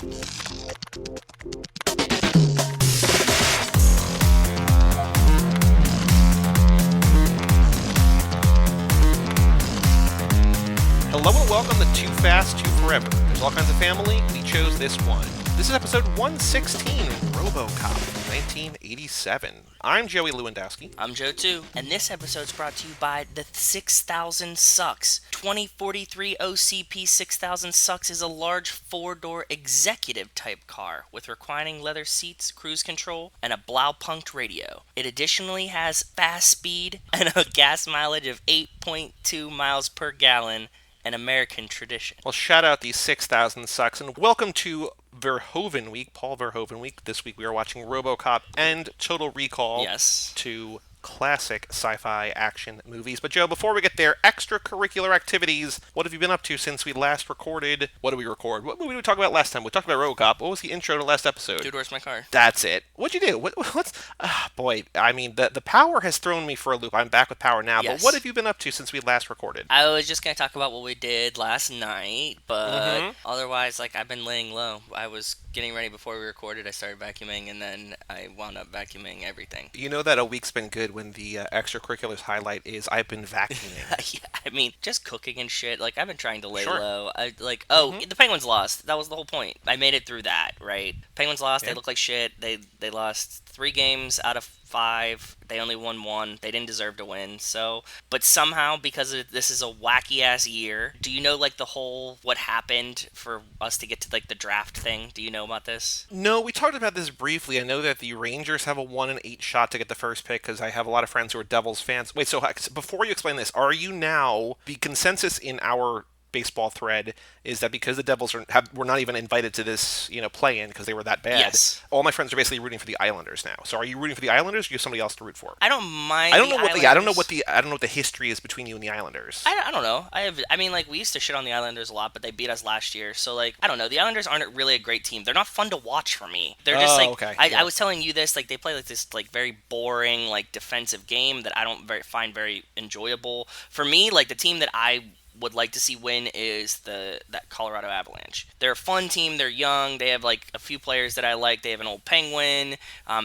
Hello and welcome to Too Fast, Too Forever. There's all kinds of family. We chose this one. This is episode 116, RoboCop, 1987. I'm Joey Lewandowski. I'm Joe too, and this episode's brought to you by the 6000 Sucks. 2043 OCP 6000 Sucks is a large four-door executive-type car with reclining leather seats, cruise control, and a Blaupunkt radio. It additionally has fast speed and a gas mileage of 8.2 miles per gallon, an American tradition. Well, shout out the 6000 Sucks, and welcome to Verhoeven Week, Paul Verhoeven Week. This week we are watching RoboCop and Total Recall. Yes. Two classic sci-fi action movies. But Joe, before we get there, extracurricular activities. What have you been up to since we last recorded? What did we record? What movie did we talk about last time? We talked about RoboCop. What was the intro to last episode? Dude, where's my car? That's it. What'd you do? What's... boy, I mean, the power has thrown me for a loop. I'm back with power now. Yes. But what have you been up to since we last recorded? I was just going to talk about what we did last night, but otherwise, I've been laying low. I was getting ready before we recorded. I started vacuuming, and then I wound up vacuuming everything. You know that a week's been good when the extracurriculars highlight is I've been vacuuming. Yeah, I mean, just cooking and shit. I've been trying to lay Sure. low. The Penguins lost. That was the whole point. I made it through that, right? Penguins lost. Yeah. They look like shit. They lost 3 games out of 5. They only won 1. They didn't deserve to win. So, but somehow, because this is a wacky ass year, do you know the whole what happened for us to get to the draft thing? Do you know about this? No, we talked about this briefly. I know that the Rangers have a 1 in 8 shot to get the first pick because I have a lot of friends who are Devils fans. Wait, so before you explain this, are you now the consensus in our baseball thread is that because the Devils were not even invited to this, play-in because they were that bad. Yes. All my friends are basically rooting for the Islanders now. So are you rooting for the Islanders, or do you have somebody else to root for? I don't mind. I don't know Islanders. what the history is between you and the Islanders. I don't know. We used to shit on the Islanders a lot, but they beat us last year. So I don't know. The Islanders aren't really a great team. They're not fun to watch for me. They're just okay. I was telling you this. They play this very boring defensive game that I don't find very enjoyable. For me, the team that I would like to see win is that Colorado Avalanche. They're a fun team. They're young. They have a few players that I like. They have an old Penguin,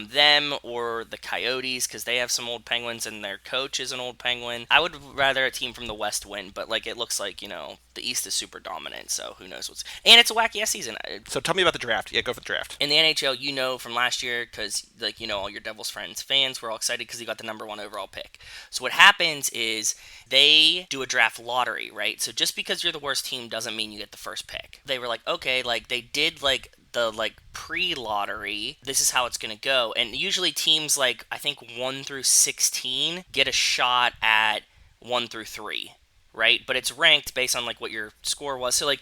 them or the Coyotes because they have some old Penguins and their coach is an old Penguin. I would rather a team from the West win, but it looks like the East is super dominant. So who knows and it's a wacky ass season. So tell me about the draft. Yeah, go for the draft. In the NHL, from last year because all your Devils fans were all excited because you got the number 1 overall pick. So what happens is they do a draft lottery, right? So just because you're the worst team doesn't mean you get the first pick. They were okay, they did the pre-lottery, this is how it's going to go. And usually teams I think 1 through 16 get a shot at 1 through 3, right? But it's ranked based on what your score was. So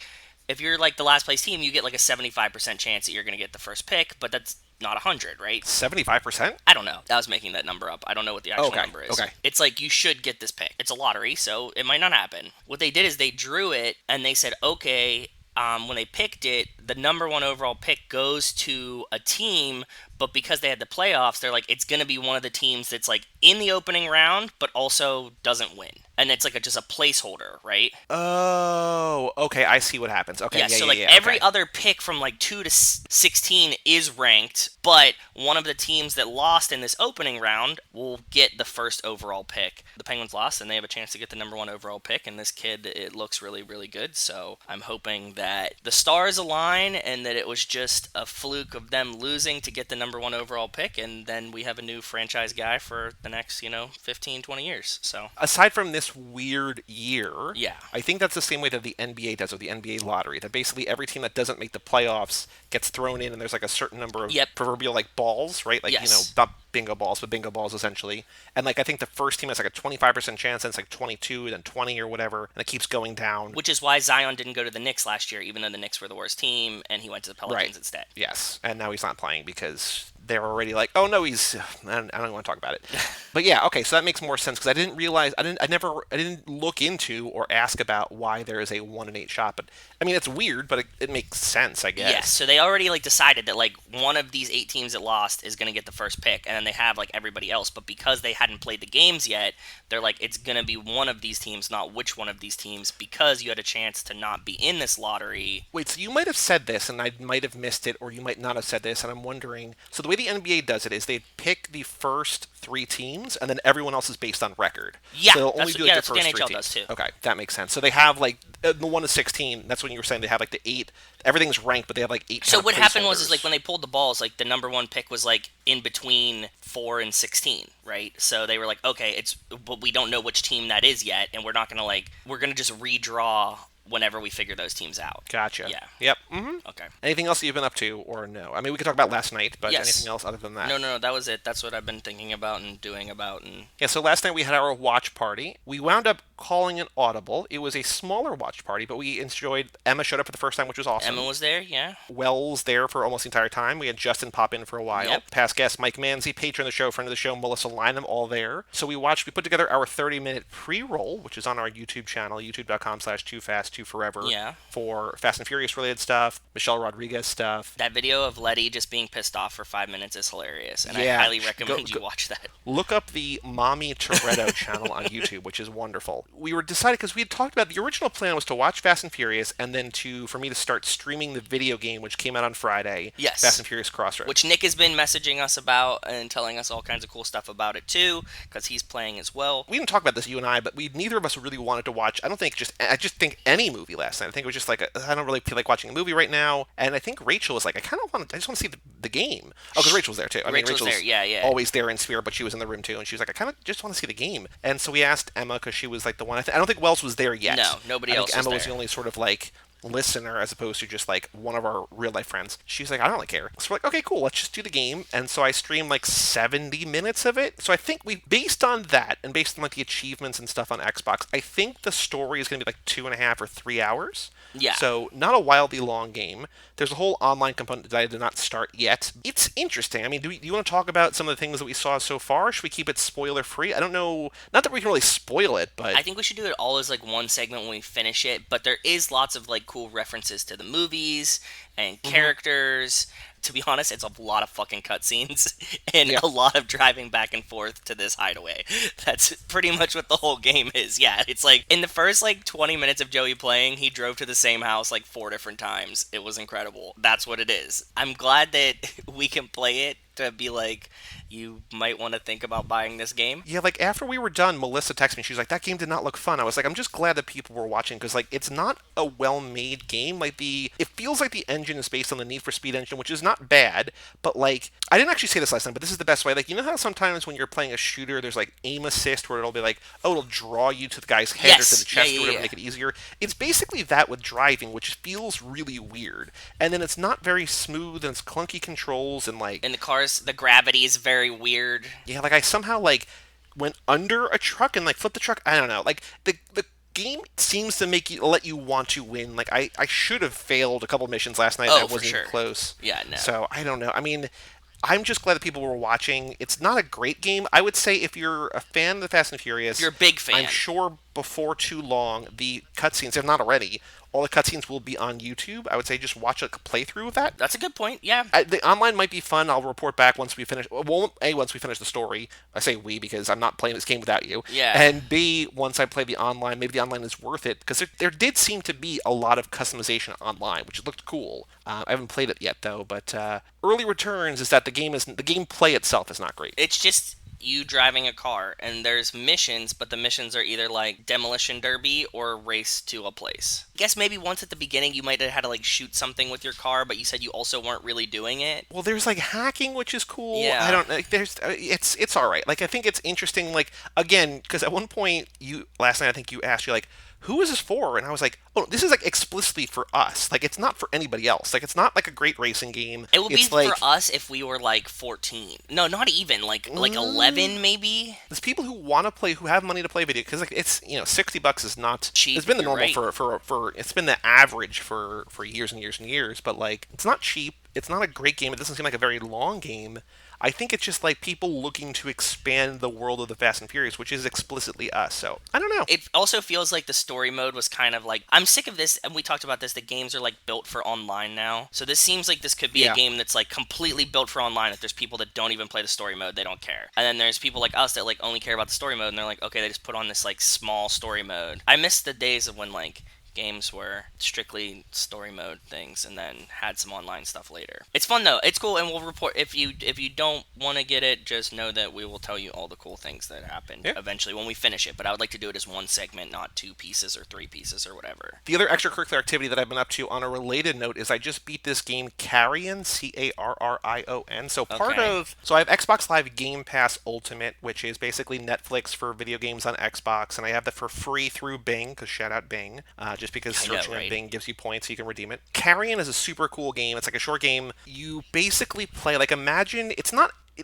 if you're the last place team, you get a 75% chance that you're going to get the first pick, but that's not 100, right? 75%? I don't know. I was making that number up. I don't know what the actual number is. Okay. It's you should get this pick. It's a lottery, so it might not happen. What they did is they drew it, and they said, okay, when they picked it, the number 1 overall pick goes to a team, but because they had the playoffs, they're it's going to be one of the teams that's in the opening round, but also doesn't win. And it's just a placeholder, right? Oh, okay. I see what happens. Okay, yeah. Every other pick from 2 to 16 is ranked, but one of the teams that lost in this opening round will get the first overall pick. The Penguins lost, and they have a chance to get the number 1 overall pick. And this kid, it looks really, really good. So I'm hoping that the stars align and that it was just a fluke of them losing to get the number 1 overall pick, and then we have a new franchise guy for the next 15, 20 years. So aside from this weird year, yeah, I think that's the same way that the NBA does with the NBA lottery, that basically every team that doesn't make the playoffs gets thrown in, and there's a certain number of proverbial balls, right? Yes. Not bingo balls, but bingo balls essentially. And I think the first team has a 25% chance, and it's 22, then 20 or whatever, and it keeps going down. Which is why Zion didn't go to the Knicks last year, even though the Knicks were the worst team, and he went to the Pelicans instead. Yes, and now he's not playing because they're already like, oh no, he's. I don't even want to talk about it. But yeah, okay, so that makes more sense because I didn't realize, I didn't look into or ask about why there is a 1 in 8 shot. But I mean, it's weird, but it makes sense, I guess. Yes, so they already like decided that like one of these 8 teams that lost is going to get the first pick, and then they have like everybody else. But because they hadn't played the games yet, they're like, it's going to be one of these teams, not which one of these teams, because you had a chance to not be in this lottery. Wait, so you might have said this, and I might have missed it, or you might not have said this, and I'm wondering. So the way the NBA does it is they pick the first 3 teams, and then everyone else is based on record. Yeah, so they'll only do like, that's the what first the 3 NHL teams. does too. Okay, that makes sense. So they have like the 1 to 16. That's when you were saying they have like the 8. Everything's ranked, but they have like 8. So what happened was like when they pulled the balls, like the number 1 pick was like in between 4 and 16, right? So they were like, okay, but we don't know which team that is yet, and we're gonna just redraw whenever we figure those teams out. Gotcha. Yeah. Yep. Mm-hmm. Okay. Anything else you've been up to, or no? I mean, we could talk about last night, but Yes. anything else other than that? No, that was it. That's what I've been thinking about and doing about. And Yeah, so last night we had our watch party. We wound up calling an audible. It was a smaller watch party, but we enjoyed. Emma showed up for the first time, which was awesome. Emma was there, yeah. Wells there for almost the entire time. We had Justin pop in for a while. Yep. Past guest Mike Manzi, patron of the show, friend of the show, Melissa Lynham, all there. So we put together our 30-minute pre-roll, which is on our YouTube channel, youtube.com/toofast2forever. Yeah. For Fast and Furious related stuff, Michelle Rodriguez stuff. That video of Letty just being pissed off for 5 minutes is hilarious, and Yeah, I highly recommend you watch that. Look up the Mommy Toretto channel on YouTube, which is wonderful. We were decided because we had talked about the original plan was to watch Fast and Furious, and then for me to start streaming the video game, which came out on Friday. Yes. Fast and Furious Crossroads. Which Nick has been messaging us about and telling us all kinds of cool stuff about it too, because he's playing as well. We didn't talk about this, you and I, but neither of us really wanted to watch. I just think any movie last night. I think it was just like I don't really feel like watching a movie right now, and I think Rachel was like, I just want to see the game. Oh, because Rachel's there too. Rachel's there, yeah. Always there in spirit, but she was in the room too, and she was like, I kind of just want to see the game. And so we asked Emma because she was like the one. I don't think Wells was there yet. No, nobody else. I think Emma was there. the only sort of like listener as opposed to just like one of our real life friends. She's like, I don't really care. So we're like, okay, cool, let's just do the game. And so I streamed like 70 minutes of it. So I think based on that and based on like the achievements and stuff on Xbox, I think the story is going to be like 2.5 or 3 hours. Yeah. So not a wildly long game. There's a whole online component that I did not start yet. It's interesting. I mean, do you want to talk about some of the things that we saw so far? Should we keep it spoiler free? I don't know. Not that we can really spoil it, but I think we should do it all as like one segment when we finish it. But there is lots of like cool references to the movies and characters. To be honest, it's a lot of fucking cutscenes and a lot of driving back and forth to this hideaway. That's pretty much what the whole game is. Yeah, it's like in the first like 20 minutes of Joey playing, he drove to the same house like 4 different times. It was incredible. That's what it is. I'm glad that we can play it to be like, you might want to think about buying this game. Yeah, like after we were done, Melissa texted me. She was like, that game did not look fun. I was like, I'm just glad that people were watching because like it's not a well-made game. Like it feels like the engine is based on the Need for Speed engine, which is not bad, but like I didn't actually say this last time, but this is the best way. Like, you know how sometimes when you're playing a shooter, there's like aim assist where it'll be like, oh, it'll draw you to the guy's head or to the chest or whatever to make it easier. It's basically that with driving, which feels really weird. And then it's not very smooth and it's clunky controls and like And the cars, the gravity is very weird. Yeah, like I somehow like went under a truck and like flipped the truck. I don't know. Like the game seems to let you want to win. Like I should have failed a couple missions last night. That wasn't even close. Yeah, no. So I don't know. I mean, I'm just glad that people were watching. It's not a great game. I would say if you're a fan of the Fast and Furious, you're a big fan. I'm sure before too long the cutscenes, if not already, all the cutscenes will be on YouTube. I would say just watch a playthrough of that. That's a good point, yeah. The online might be fun. I'll report back once we finish. Well, A, once we finish the story. I say we because I'm not playing this game without you. Yeah. And B, once I play the online, maybe the online is worth it. Because there did seem to be a lot of customization online, which looked cool. I haven't played it yet, though. But early returns is that the gameplay itself is not great. It's just you driving a car, and there's missions, but the missions are either like demolition derby or race to a place. I guess maybe once at the beginning you might have had to like shoot something with your car, but you said you also weren't really doing it. Well, there's like hacking, which is cool. Yeah. I don't like, it's all right. Like I think it's interesting. Like again, because at one point last night I think you asked, you're like, who is this for? And I was like, oh, this is like explicitly for us. Like it's not for anybody else. Like it's not like a great racing game. It would be It's for like us if we were like 14. No, not even like 11 maybe. there's people who want to play, who have money to play video, because like it's, $60 is not. Cheap, It's been the you're normal right. for it's been the average for years and years and years. But like it's not cheap. It's not a great game. It doesn't seem like a very long game. I think it's just like people looking to expand the world of the Fast and Furious, which is explicitly us. So I don't know. It also feels like the story mode was kind of like, I'm sick of this, and we talked about this, the games are like built for online now. So this seems like this could be a Yeah. game that's like completely built for online. If there's people that don't even play the story mode, they don't care. And then there's people like us that like only care about the story mode, and they're like, okay, they just put on this like small story mode. I miss the days of when like games were strictly story mode things and then had some online stuff later. It's fun though. It's cool, and we'll report if you don't want to get it, just know that we will tell you all the cool things that happened Yeah. eventually when we finish it. But I would like to do it as one segment, not 2 pieces or 3 pieces or whatever. The other extracurricular activity that I've been up to on a related note is I just beat this game Carrion, Carrion. Okay. So I have Xbox Live Game Pass Ultimate, which is basically Netflix for video games on Xbox, and I have that for free through Bing, because shout out Bing, just because I know, searching on right? Bing gives you points so you can redeem it. Carrion is a super cool game. It's like a short game. You basically play, like, imagine, it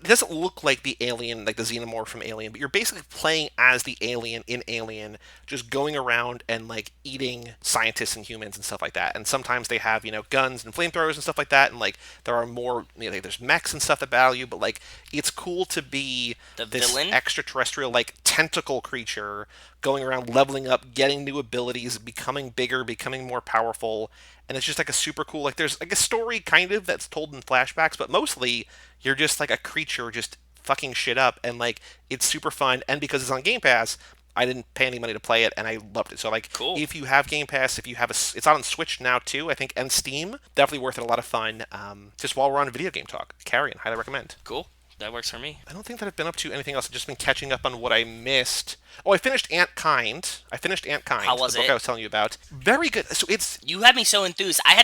doesn't look like the alien, like the xenomorph from Alien, but you're basically playing as the alien in Alien, just going around and like eating scientists and humans and stuff like that. And sometimes they have, guns and flamethrowers and stuff like that. And like there are more, like, there's mechs and stuff that battle you, but like it's cool to be The this villain. extraterrestrial, like tentacle creature going around leveling up, getting new abilities, becoming bigger, becoming more powerful. And it's just like a super cool, like there's like a story kind of that's told in flashbacks, but mostly you're just like a creature just fucking shit up, and like it's super fun. And because it's on Game Pass, I didn't pay any money to play it, and I loved it. So like, Cool. if you have Game Pass, if you have it's on Switch now too, I think, and Steam, definitely worth it. A lot of fun. Just while we're on video game talk, Carrion, highly recommend. Cool. That works for me. I don't think that I've been up to anything else. I've just been catching up on what I missed. Oh, I finished Ant Kind. How was the book it? I was telling you about. Very good. So it's You had me so enthused. I had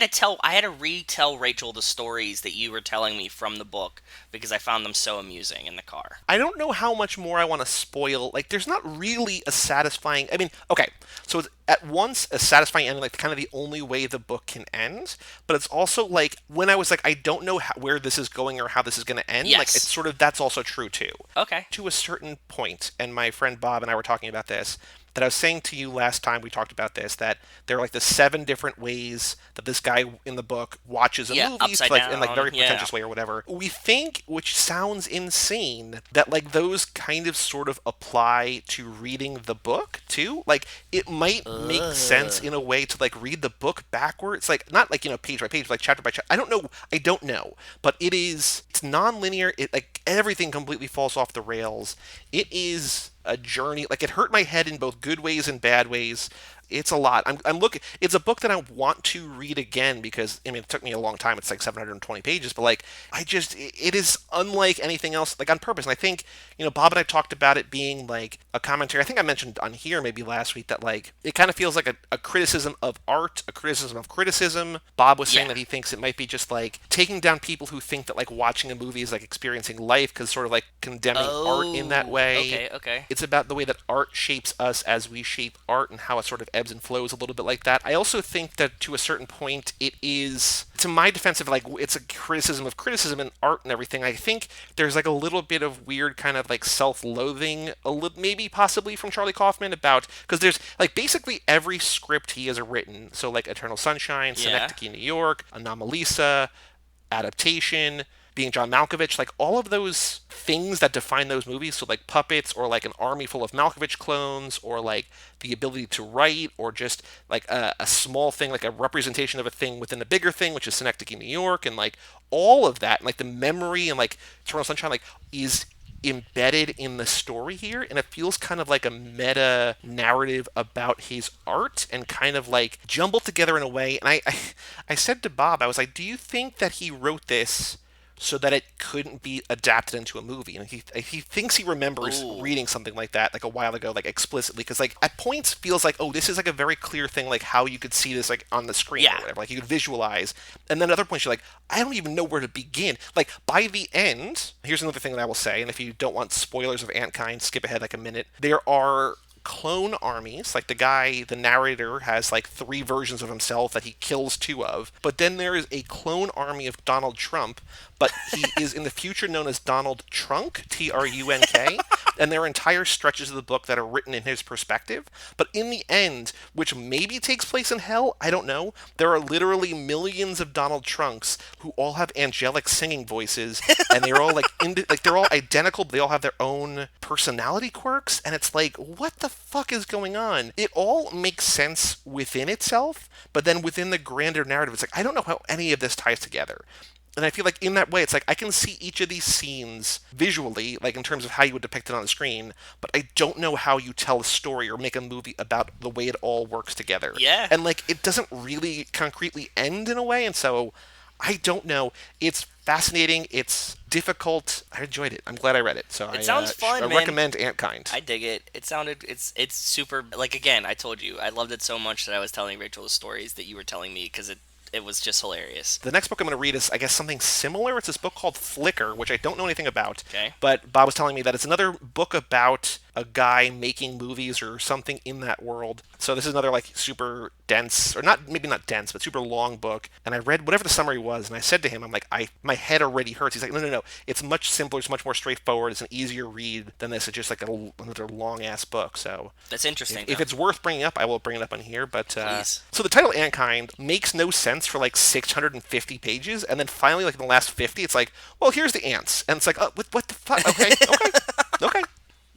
to retell Rachel the stories that you were telling me from the book because I found them so amusing in the car. I don't know how much more I want to spoil. Like, there's not really a satisfying. I mean, okay, so it's at once a satisfying ending, like kind of the only way the book can end. But it's also like when I was like, I don't know where this is going or how this is going to end. Like, Yes. it's sort of that's also true too. Okay. To a certain point, and my friend Bob and I were talking about this. That I was saying to you last time we talked about this, that there are like the 7 different ways that this guy in the book watches a Yeah, movie, upside like in like down. very Yeah. pretentious way or whatever. We think, which sounds insane, that like those kind of sort of apply to reading the book too. Like it might make sense in a way to like read the book backwards, like not like page by page, like chapter by chapter. I don't know, but it's non-linear. It like everything completely falls off the rails. It is a journey. Like it hurt my head in both good ways and bad ways. It's a lot. I'm looking. It's a book that I want to read again because I mean it took me a long time. It's like 720 pages, but like it is unlike anything else. Like on purpose. And I think Bob and I talked about it being like a commentary. I think I mentioned on here maybe last week that like it kind of feels like a criticism of art, a criticism of criticism. Bob was saying Yeah. that he thinks it might be just like taking down people who think that like watching a movie is like experiencing life because sort of like condemning art in that way. Okay. Okay. It's about the way that art shapes us as we shape art and how it sort of ebbs and flows a little bit like that. I also think that to a certain point, it is, to my defense of like, it's a criticism of criticism and art and everything. I think there's like a little bit of weird kind of like self-loathing, maybe possibly from Charlie Kaufman about, because there's like basically every script he has written. So like Eternal Sunshine, Yeah. Synecdoche, New York, Anomalisa, Adaptation, being John Malkovich, like all of those things that define those movies, so like puppets or like an army full of Malkovich clones or like the ability to write or just like a small thing, like a representation of a thing within a bigger thing, which is Synecdoche, New York, and like all of that, and like the memory and like Eternal Sunshine, like is embedded in the story here, and it feels kind of like a meta narrative about his art and kind of like jumbled together in a way. And I said to Bob, I was like, do you think that he wrote this so that it couldn't be adapted into a movie? And he thinks he remembers Ooh. reading something like that like a while ago, like explicitly, because like at points feels like, oh, this is like a very clear thing, like how you could see this like on the screen or Yeah. whatever, like you could visualize. And then at other points you're like, I don't even know where to begin. Like by the end, here's another thing that I will say, and if you don't want spoilers of Antkind, skip ahead like a minute. There are clone armies. Like the narrator has like 3 versions of himself that he kills 2 of. But then there is a clone army of Donald Trump, but he is in the future known as Donald Trunk, Trunk, and there are entire stretches of the book that are written in his perspective. But in the end, which maybe takes place in hell, I don't know, there are literally millions of Donald Trunks who all have angelic singing voices, and they're all they're all identical, but they all have their own personality quirks, and it's like, what the fuck is going on? It all makes sense within itself, but then within the grander narrative, it's like, I don't know how any of this ties together. And I feel like in that way, it's like I can see each of these scenes visually, like in terms of how you would depict it on the screen, but I don't know how you tell a story or make a movie about the way it all works together. Yeah. And like, it doesn't really concretely end in a way, and so I don't know. It's fascinating. It's difficult. I enjoyed it. I'm glad I read it. So It sounds fun, I man. recommend Antkind. I dig it. It's super, like, again, I told you, I loved it so much that I was telling Rachel the stories that you were telling me because it was just hilarious. The next book I'm going to read is, I guess, something similar. It's this book called Flicker, which I don't know anything about. Okay. But Bob was telling me that it's another book about a guy making movies or something in that world. So this is another, like, super dense, or maybe not dense, but super long book. And I read whatever the summary was, and I said to him, I'm like, my head already hurts. He's like, no. It's much simpler. It's much more straightforward. It's an easier read than this. It's just like another long-ass book. So That's interesting. if it's worth bringing up, I will bring it up on here. But Please. So the title Antkind makes no sense for like 650 pages, and then finally, like in the last 50, it's like, well, here's the ants, and it's like, oh, what the fuck? Okay.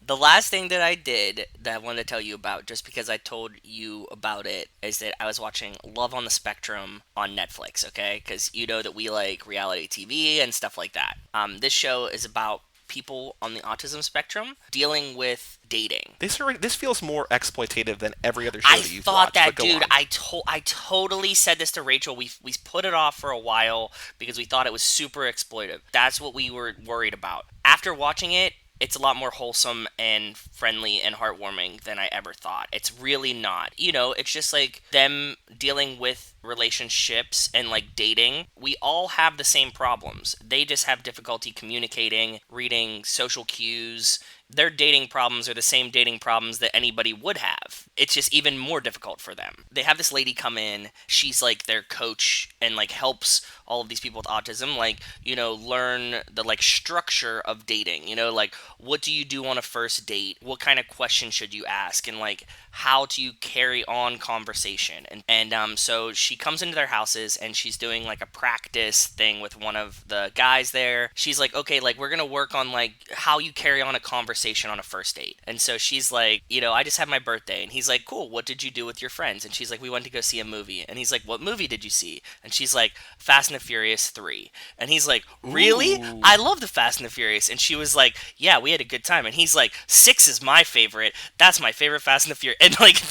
The last thing that I did that I wanted to tell you about, just because I told you about it, is that I was watching Love on the Spectrum on Netflix, okay? Because you know that we like reality TV and stuff like that. This show is about people on the autism spectrum dealing with dating. This feels more exploitative than every other show that you've thought watched. that, but go dude. on. I totally said this to Rachel. We put it off for a while because we thought it was super exploitive. That's what we were worried about. After watching it, it's a lot more wholesome and friendly and heartwarming than I ever thought. It's really not. You know, it's just like them dealing with relationships and like dating. We all have the same problems. They just have difficulty communicating, reading social cues. Their dating problems are the same dating problems that anybody would have. It's just even more difficult for them. They have this lady come in. She's like their coach and like helps all of these people with autism, like, you know, learn the like structure of dating. You know, like, what do you do on a first date? What kind of questions should you ask? And like, how do you carry on conversation? And so she comes into their houses and she's doing like a practice thing with one of the guys there. She's like, okay, like, we're gonna work on like how you carry on a conversation on a first date. And so she's like, you know, I just had my birthday. And he's like, cool, what did you do with your friends? And she's like, we went to go see a movie. And he's like, what movie did you see? And she's like, Fast and the Furious 3. And he's like, really? Ooh. I love the Fast and the Furious. And she was like, yeah, we had a good time. And he's like, 6 is my favorite. That's my favorite Fast and the Furious. And like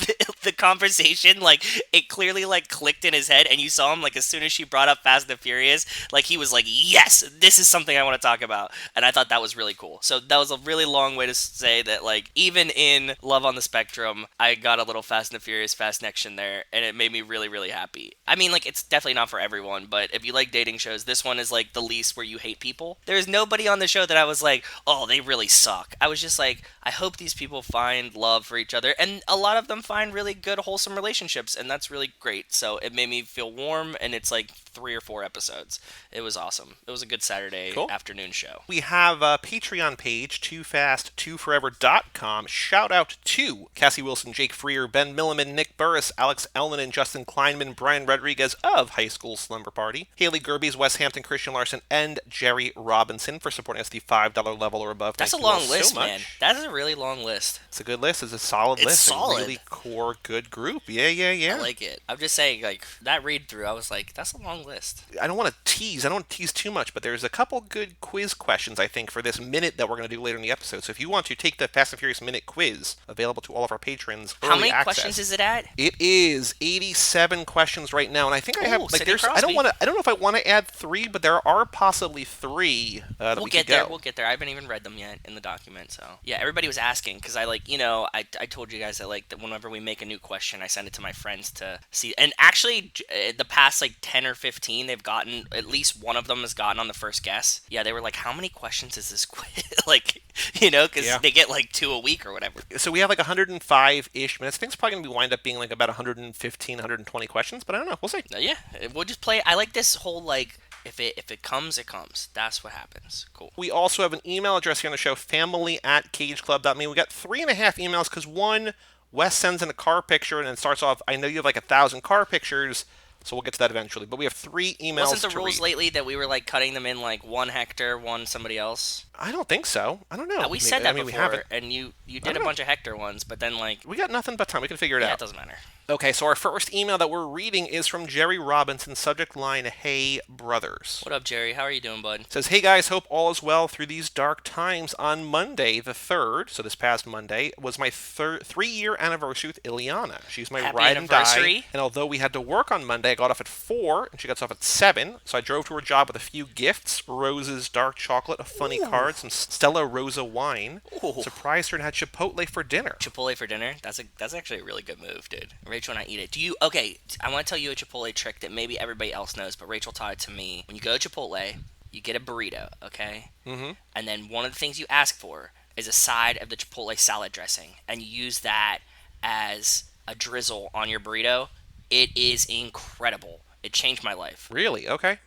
the conversation, like, it clearly like clicked in his head. And you saw him, like, as soon as she brought up Fast and the Furious, like, he was like, yes, this is something I want to talk about. And I thought that was really cool. So that was a really long way to say that, like, even in Love on the Spectrum, I got a little Fast and the Furious fast connection there, and it made me really, really happy. I mean, like, it's definitely not for everyone, but if you like dating shows, this one is like the least where you hate people. There's nobody on the show that I was like, oh, they really suck. I was just like, I hope these people find love for each other, and a lot of them find really good, wholesome relationships, and that's really great. So it made me feel warm, and it's like 3 or 4 episodes. It was awesome. It was a good Saturday afternoon show. We have a Patreon page, toofast2forever.com. Shout out to Cassie Wilson, Jake Freer, Ben Milliman, Nick Burris, Alex Ellman, and Justin Kleinman, Brian Rodriguez of High School Slumber Party, Haley Gerbies, Wes Hampton, Christian Larson, and Jerry Robinson for supporting us at the $5 level or above. That's Thank a you all long list, so much. man. That is a really long list. It's a good list. It's a solid list. Solid. A really core, good group. Yeah. I like it. I'm just saying, like, that read through, I was like, that's a long list. I don't want to tease too much, but there's a couple good quiz questions, I think, for this minute that we're going to do later in the episode. So if you want to take the Fast and Furious Minute quiz, available to all of our patrons, How many questions is it at? It is 87 questions right now, and I think I have, like, Sidney there's, I don't know if I want to add 3, but there are possibly 3 that We'll we get could there. go. We'll get there. I haven't even read them yet in the document. So yeah, everybody was asking because I, like, you know, I told you guys that, like, that whenever we make a new question, I send it to my friends to see. And actually, the past like 10 or 15, they've gotten, at least one of them has gotten on the first guess. Yeah, they were like, how many questions is this quiz? Like, because they get like 2 a week or whatever. So we have like 105-ish minutes. I think it's probably going to wind up being like about 115, 120 questions, but I don't know. We'll see. Yeah, we'll just play. I like this whole, like, if it comes, it comes. That's what happens. Cool. We also have an email address here on the show, family@cageclub.me. We got 3.5 emails because one, Wes sends in a car picture and then starts off, I know you have like 1,000 car pictures, so we'll get to that eventually. But we have 3 emails. Wasn't the rules lately that we were like cutting them in like one Hector, one somebody else? I don't think so. I don't know. We said that before, we haven't. And you did a bunch of Hector ones, but then like... We got nothing but time. We can figure it out. Yeah, it doesn't matter. Okay, so our first email that we're reading is from Jerry Robinson, subject line, Hey Brothers. What up, Jerry? How are you doing, bud? It says, hey guys, hope all is well through these dark times. On Monday, the 3rd, so this past Monday, was my 3-year anniversary with Ileana. She's my Happy ride anniversary. and die, and although we had to work on Monday, I got off at 4, and she got off at 7, so I drove to her job with a few gifts, roses, dark chocolate, a funny card, some Stella Rosa wine, surprised her and had Chipotle for dinner. Chipotle for dinner? That's actually a really good move, dude. Rachel and I eat it. Okay, I want to tell you a Chipotle trick that maybe everybody else knows, but Rachel taught it to me. When you go to Chipotle, you get a burrito, okay? Mm-hmm. And then one of the things you ask for is a side of the Chipotle salad dressing, and you use that as a drizzle on your burrito. It is incredible. It changed my life. Really? Okay.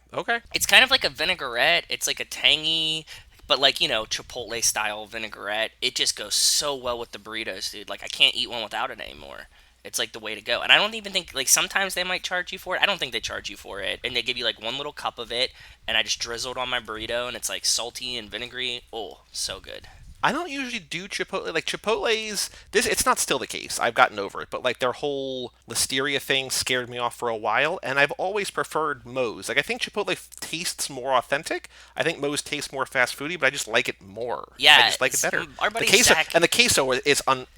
It's kind of like a vinaigrette. It's like a tangy, but like, Chipotle style vinaigrette. It just goes so well with the burritos, dude. Like, I can't eat one without it anymore. It's like the way to go. And I don't even think, like, sometimes they might charge you for it. I don't think they charge you for it. And they give you like one little cup of it, and I just drizzled on my burrito, and it's like salty and vinegary. Oh, so good. I don't usually do Chipotle. Like, Chipotle's, it's not still the case. I've gotten over it. But, like, their whole listeria thing scared me off for a while. And I've always preferred Moe's. Like, I think Chipotle tastes more authentic. I think Moe's tastes more fast foody, but I just like it more. Yeah. I just like it better. Our buddy the queso, Zach... And the queso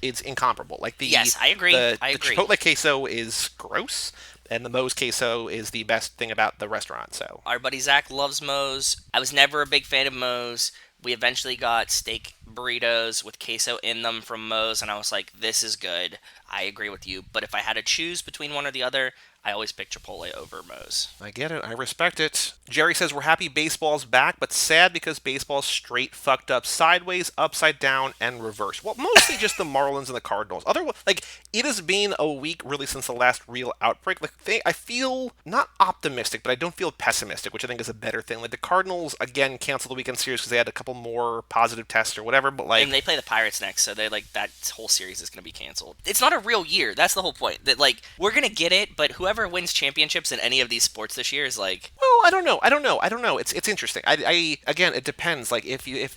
is incomparable. Like, yes, I agree. The I agree. Chipotle queso is gross. And the Moe's queso is the best thing about the restaurant. So our buddy Zach loves Moe's. I was never a big fan of Moe's. We eventually got steak burritos with queso in them from Moe's, and I was like, this is good. I agree with you. But if I had to choose between one or the other, I always pick Chipotle over Moe's. I get it. I respect it. Jerry says, we're happy baseball's back, but sad because baseball's straight fucked up sideways, upside down, and reverse. Well, mostly just the Marlins and the Cardinals. Otherwise, like, it has been a week really since the last real outbreak. Like, I feel not optimistic, but I don't feel pessimistic, which I think is a better thing. Like, the Cardinals, again, canceled the weekend series because they had a couple more positive tests or whatever, but like... And they play the Pirates next, so they like that whole series is going to be canceled. It's not a real year. That's the whole point. That, like, we're going to get it, but whoever wins championships in any of these sports this year is like... Well, I don't know. It's interesting. I again, it depends. Like, if you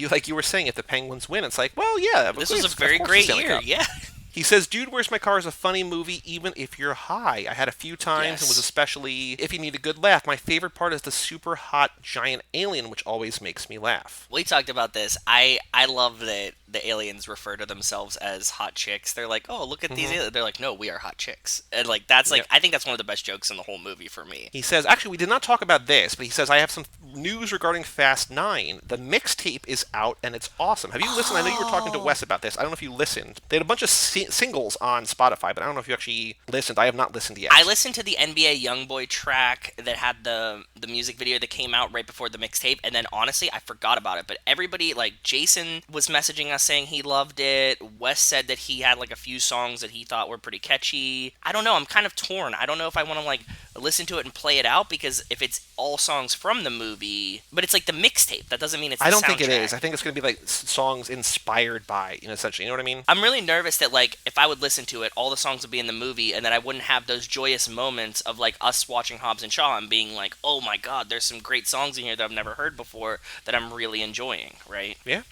like you were saying, if the Penguins win, it's like, well, yeah. This was a very great year, yeah. He says, Dude, Where's My Car is a funny movie even if you're high. I had a few times and was especially if you need a good laugh. My favorite part is the super hot giant alien, which always makes me laugh. We talked about this. I love that the aliens refer to themselves as hot chicks. They're like, oh, look at these aliens. They're like, no, we are hot chicks. And like, that's like, I think that's one of the best jokes in the whole movie for me. He says, actually, we did not talk about this, but he says, I have some news regarding Fast 9. The mixtape is out and it's awesome. Have you listened? I know you were talking to Wes about this. I don't know if you listened. They had a bunch of singles on Spotify, but I don't know if you actually listened. I have not listened yet. I listened to the NBA Youngboy track that had the music video that came out right before the mixtape, and then honestly, I forgot about it. But everybody, like Jason was messaging us saying he loved it. Wes said that he had like a few songs that he thought were pretty catchy. I don't know. I'm kind of torn. I don't know if I want to like listen to it and play it out, because if it's all songs from the movie, but it's like the mixtape, that doesn't mean it's the I don't soundtrack. think it is. I think it's going to be like songs inspired by, essentially, you know what I mean? I'm really nervous that like if I would listen to it, all the songs would be in the movie, and then I wouldn't have those joyous moments of like us watching Hobbs and Shaw and being like, oh my god, there's some great songs in here that I've never heard before that I'm really enjoying, right? Yeah.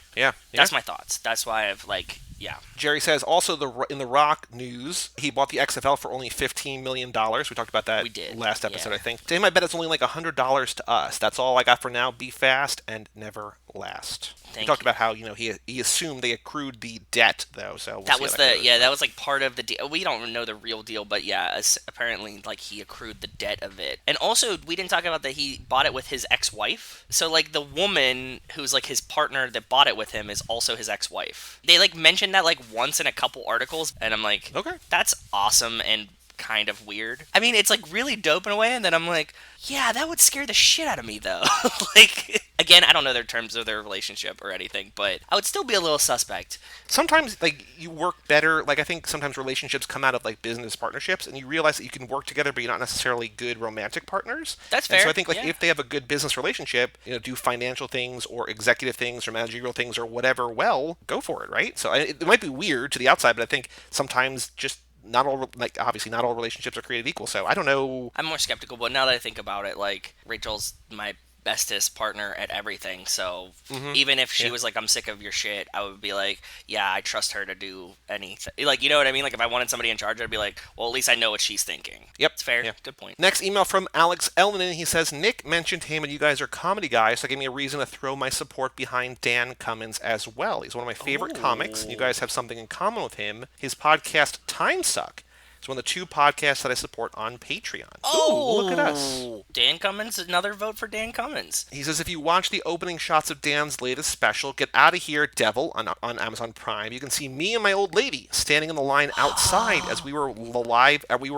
That's my thoughts. That's why I've like, yeah. Jerry says, also in the Rock news, he bought the XFL for only $15 million. We talked about that last episode, I think. To him, I bet it's only like $100 to us. That's all I got for now. Be fast and never last. We talked about how, he assumed they accrued the debt, though, so we'll that was that was like part of the deal. We don't know the real deal, but yeah, apparently like he accrued the debt of it. And also, we didn't talk about that he bought it with his ex-wife. So like the woman who's like his partner that bought it with him is also his ex-wife. They like mentioned that like once in a couple articles, and I'm like, okay, that's awesome and kind of weird. I mean, it's like really dope in a way, and then I'm like, yeah, that would scare the shit out of me though. Like, again, I don't know their terms of their relationship or anything, but I would still be a little suspect. Sometimes like you work better. Like I think sometimes relationships come out of like business partnerships, and you realize that you can work together, but you're not necessarily good romantic partners. That's And fair. so I think like Yeah. if they have a good business relationship, do financial things or executive things or managerial things or whatever, well, go for it, right? So it might be weird to the outside, but I think sometimes just not all like obviously not all relationships are created equal. So I don't know. I'm more skeptical, but now that I think about it, like Rachel's my bestest partner at everything. So even if she Yeah. was like, "I'm sick of your shit," I would be like, "Yeah, I trust her to do anything." Like, you know what I mean? Like, if I wanted somebody in charge, I'd be like, "Well, at least I know what she's thinking." Yep. It's fair. Yeah. Good point. Next email from Alex Elman. He says, Nick mentioned him and you guys are comedy guys, so it gave me a reason to throw my support behind Dan Cummins as well. He's one of my favorite comics, and you guys have something in common with him. His podcast, Time Suck, is one of the 2 podcasts that I support on Patreon. Ooh, look at us. Dan Cummins, another vote for Dan Cummins. He says, if you watch the opening shots of Dan's latest special, Get Out of Here, Devil, on Amazon Prime, you can see me and my old lady standing in the line outside as we were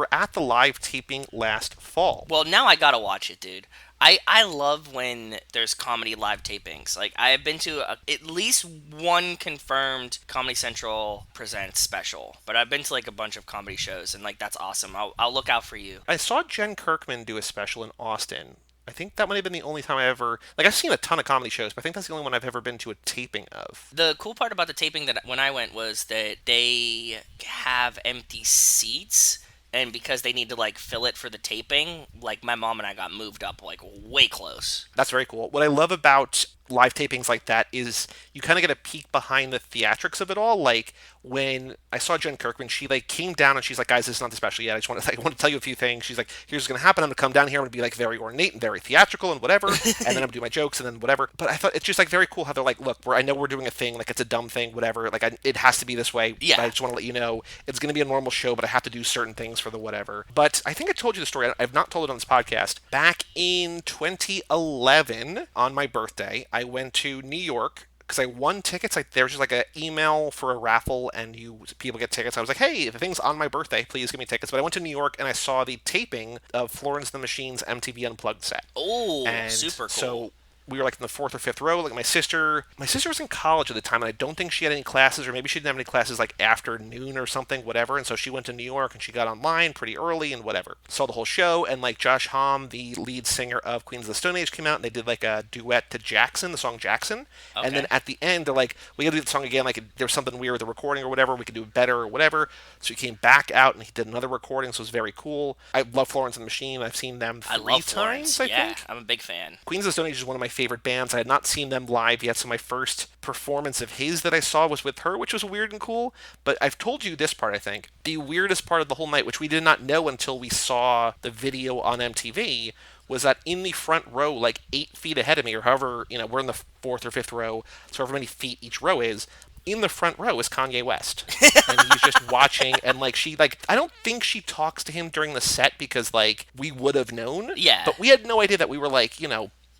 at the live taping last fall. Well, now I gotta watch it, dude. I love when there's comedy live tapings. Like, I have been to at least one confirmed Comedy Central Presents special, but I've been to like a bunch of comedy shows, and like that's awesome. I'll look out for you. I saw Jen Kirkman do a special in Austin. I think that might have been the only time I ever like I've seen a ton of comedy shows, but I think that's the only one I've ever been to a taping of. The cool part about the taping that when I went was that they have empty seats. And because they need to like fill it for the taping, like my mom and I got moved up like way close. That's very cool. What I love about live tapings like that is you kind of get a peek behind the theatrics of it all. Like when I saw Jen Kirkman, she like came down and she's like, "Guys, this is not the special yet. I want to tell you a few things." She's like, "Here's what's gonna happen. I'm gonna come down here. I'm gonna be like very ornate and very theatrical and whatever, and then I'm gonna do my jokes and then whatever." But I thought it's just like very cool how they're like, "Look, I know we're doing a thing. Like it's a dumb thing, whatever. Like it has to be this way. Yeah. But I just want to let you know it's gonna be a normal show, but I have to do certain things for the whatever." But I think I told you the story. I've not told it on this podcast. Back in 2011, on my birthday, I went to New York because I won tickets. Like there was just like an email for a raffle, and people get tickets. I was like, hey, the thing's on my birthday. Please give me tickets. But I went to New York and I saw the taping of Florence and the Machine's MTV Unplugged set. Oh, And super cool. so we were like in the 4th or 5th row. Like my sister was in college at the time, and I don't think she had any classes, or maybe she didn't have any classes like after noon or something, whatever. And so she went to New York and she got online pretty early and whatever. Saw the whole show, and like Josh Homme, the lead singer of Queens of the Stone Age, came out and they did like a duet to Jackson, the song Jackson. Okay. And then at the end, they're like, we gotta do the song again. Like there was something weird with the recording or whatever. We could do it better or whatever. So he came back out and he did another recording. So it was very cool. I love Florence and the Machine. I've seen them I 3 love times. Florence. I Yeah, think. I'm a big fan. Queens of the Stone Age is one of my favorite bands. I had not seen them live yet, so my first performance of his that I saw was with her, which was weird and cool. But I've told you this part, I think. The weirdest part of the whole night, which we did not know until we saw the video on MTV, was that in the front row, like 8 feet ahead of me, or however, we're in the 4th or 5th row, so however many feet each row is, in the front row is Kanye West. And he's just watching, and I don't think she talks to him during the set because we would have known. Yeah. But we had no idea that we were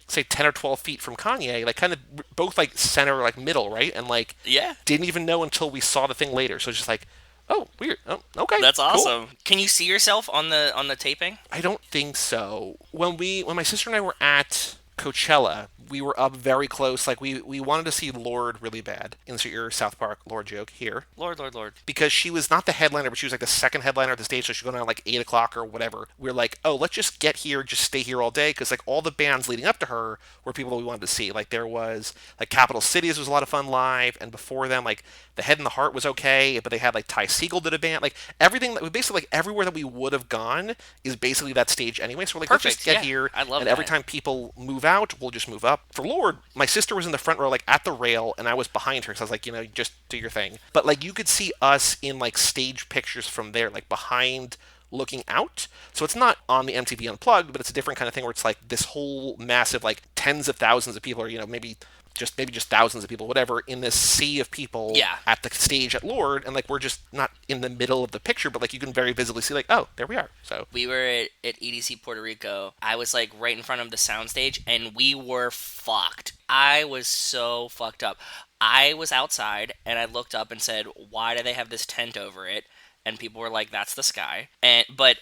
say 10 or 12 feet from Kanye, kind of both center, middle, right? And Yeah. didn't even know until we saw the thing later. So it's just oh, weird. Oh, okay. That's cool. awesome. Can you see yourself on the taping? I don't think so. When my sister and I were at Coachella, we were up very close. We wanted to see Lorde really bad. Insert your South Park Lorde joke here. Lord. Because she was not the headliner, but she was the second headliner at the stage, so she was going on at 8 o'clock or whatever. We were like, oh, let's just get here, just stay here all day, because all the bands leading up to her were people that we wanted to see. There was Capital Cities was a lot of fun live, and before them The Head and the Heart was okay, but they had Ty Segall did a band. Everything that basically everywhere that we would have gone is basically that stage anyway. So we're let's just get here, I love and that. every time people move out, we'll just move up. For Lorde, my sister was in the front row, at the rail, and I was behind her, so I was just do your thing. But you could see us in stage pictures from there, behind, looking out. So it's not on the MTV Unplugged, but it's a different kind of thing where it's this whole massive tens of thousands of people, or maybe just thousands of people, whatever, in this sea of people at the stage at Lorde, and we're just not in the middle of the picture, but you can very visibly see oh, there we are. So we were at EDC Puerto Rico. I was right in front of the soundstage, and we were fucked. I was so fucked up. I was outside, and I looked up and said, why do they have this tent over it? and people were like, "That's the sky." But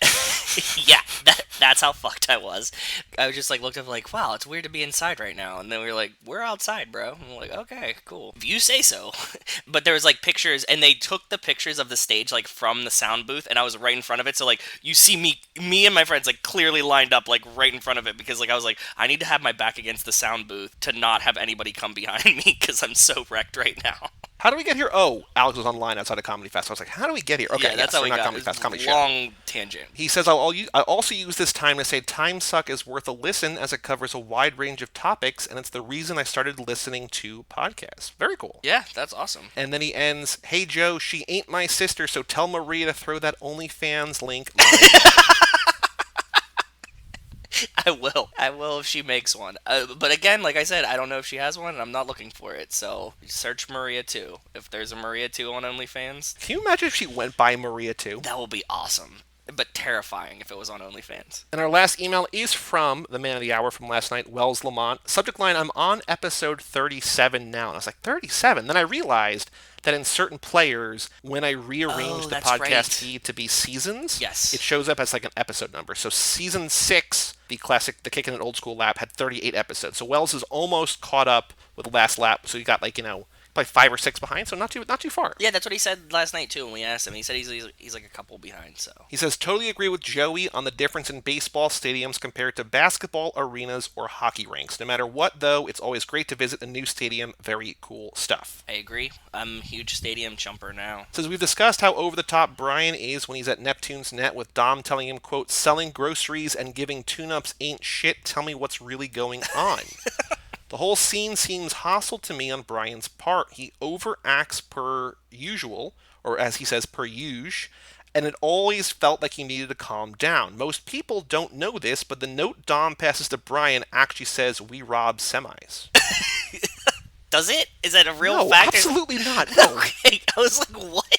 yeah, that's how fucked I was. I was just like looked up like, "Wow, it's weird to be inside right now," and then we were like, "We're outside, bro." And I'm like, "Okay, cool, if you say so." But there was like pictures, and they took the pictures of the stage like from the sound booth, and I was right in front of it, so like you see me and my friends like clearly lined up like right in front of it, because like I was like, I need to have my back against the sound booth to not have anybody come behind me because I'm so wrecked right now. How do we get here? Oh, Alex was online outside of Comedy Fest. I was like, how do we get here? Okay, Yeah, that's yes, how we're we not got Comedy it. Fest, Comedy Show. Long tangent. He says, I also use this time to say Time Suck is worth a listen as it covers a wide range of topics, and it's the reason I started listening to podcasts. Very cool. Yeah, that's awesome. And then he ends, hey, Joe, she ain't my sister, so tell Maria to throw that OnlyFans link my way. I will. I will if she makes one. But again, like I said, I don't know if she has one, and I'm not looking for it. So search Maria 2. If there's a Maria 2 on OnlyFans, Can you imagine if she went by Maria too? that will be awesome. But terrifying if it was on OnlyFans. And our last email is from the man of the hour from last night, Wells Lamont. Subject line, I'm on episode 37 now. And I was like, 37? Then I realized that in certain players, when I rearrange the that's podcast right. feed to be seasons, Yes. it shows up as like an episode number. So season 6, the classic, the Kickin' It Old School lap, had 38 episodes. So Wells is almost caught up with the last lap. So he got like, probably 5 or 6 behind. So not too far. Yeah, that's what he said last night too when we asked him. He said he's like a couple behind. So He says, totally agree with Joey on the difference in baseball stadiums compared to basketball arenas or hockey rinks. No matter what, though, it's always great to visit a new stadium. Very cool stuff. I agree. I'm a huge stadium chumper now. Says, we've discussed how over-the-top Brian is when he's at Neptune's Net with Dom telling him, quote, selling groceries and giving tune-ups ain't shit. Tell me what's really going on. The whole scene seems hostile to me on Brian's part. He overacts per usual, or as he says, per usual, and it always felt like he needed to calm down. Most people don't know this, but the note Dom passes to Brian actually says, we rob semis. Does it? Is that a real No, fact? absolutely not. No. Okay, I was like, what?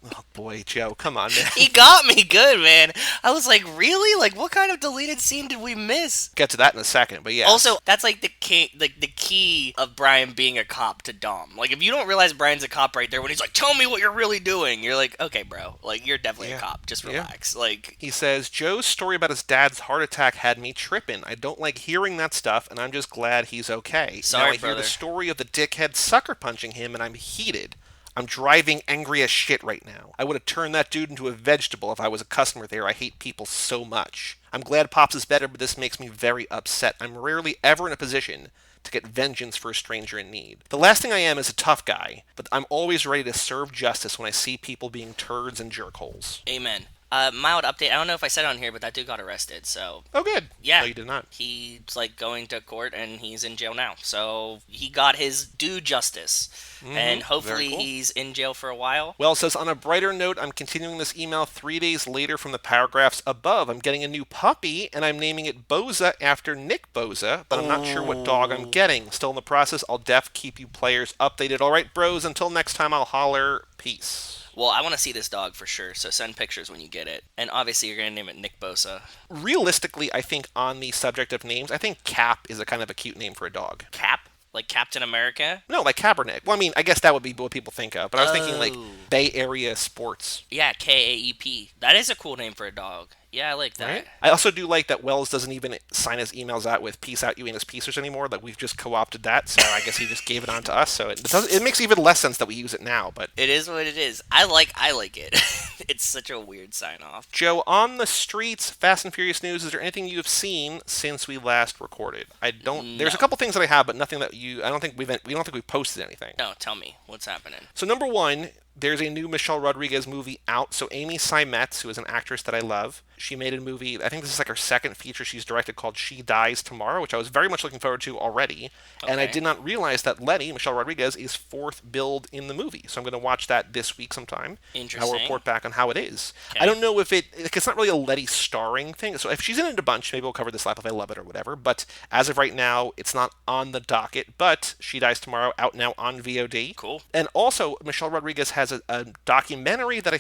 Oh, boy, Joe, come on, man. He got me good, man. I was like, really? Like, what kind of deleted scene did we miss? Get to that in a second, but yeah. Also, that's like the key of Brian being a cop to Dom. Like, if you don't realize Brian's a cop right there when he's like, tell me what you're really doing, you're like, okay, bro. Like, you're definitely a cop. Just relax. Like, he says, Joe's story about his dad's heart attack had me tripping. I don't like hearing that stuff, and I'm just glad he's okay. Sorry, now I hear brother. the story of the dickhead sucker punching him, and I'm heated. I'm driving angry as shit right now. I would have turned that dude into a vegetable if I was a customer there. I hate people so much. I'm glad Pops is better, but this makes me very upset. I'm rarely ever in a position to get vengeance for a stranger in need. The last thing I am is a tough guy, but I'm always ready to serve justice when I see people being turds and jerkholes. amen. Mild update. I don't know if I said it on here, but that dude got arrested. So Oh, good. yeah, No, you did not. he's like going to court and he's in jail now. So he got his due justice, and hopefully Very cool. he's in jail for a while. Well, it says, on a brighter note, I'm continuing this email 3 days later from the paragraphs above. I'm getting a new puppy, and I'm naming it Boza after Nick Boza, but I'm not sure what dog I'm getting. Still in the process. I'll keep you players updated. All right, bros, until next time, I'll holler. Peace. Well, I want to see this dog for sure, so send pictures when you get it. And obviously, you're going to name it Nick Bosa. Realistically, I think on the subject of names, I think Cap is a kind of a cute name for a dog. Cap? Like Captain America? No, like Kaepernick. Well, I mean, I guess that would be what people think of, but I was thinking like Oh. Bay Area sports. Yeah, KAEP. That is a cool name for a dog. Yeah, I like that. Right? I also do like that Wells doesn't even sign his emails out with "Peace out, you ain't his piecers" anymore. Like we've just co-opted that, so I guess he just gave it on to us. So it makes even less sense that we use it now. But It is what it is. I like it. It's such a weird sign off. Joe, on the streets, Fast and Furious news. Is there anything you have seen since we last recorded? I don't. There's a No. couple things that I have, but nothing that you. I don't think we don't think we've posted anything. No, tell me what's happening. So number one, there's a new Michelle Rodriguez movie out. So Amy Seimetz, who is an actress that I love, she made a movie. I think this is like her second feature she's directed called She Dies Tomorrow, which I was very much looking forward to already. And I Okay. did not realize that Letty, Michelle Rodriguez, is fourth billed in the movie. So I'm going to watch that this week sometime. I'll Interesting. report back on how it is. Okay. I don't know if it's not really a Letty starring thing. So if she's in it a bunch, maybe we'll cover this lap if I love it or whatever. But as of right now, it's not on the docket. But She Dies Tomorrow, out now on VOD. Cool. And also, Michelle Rodriguez has a documentary that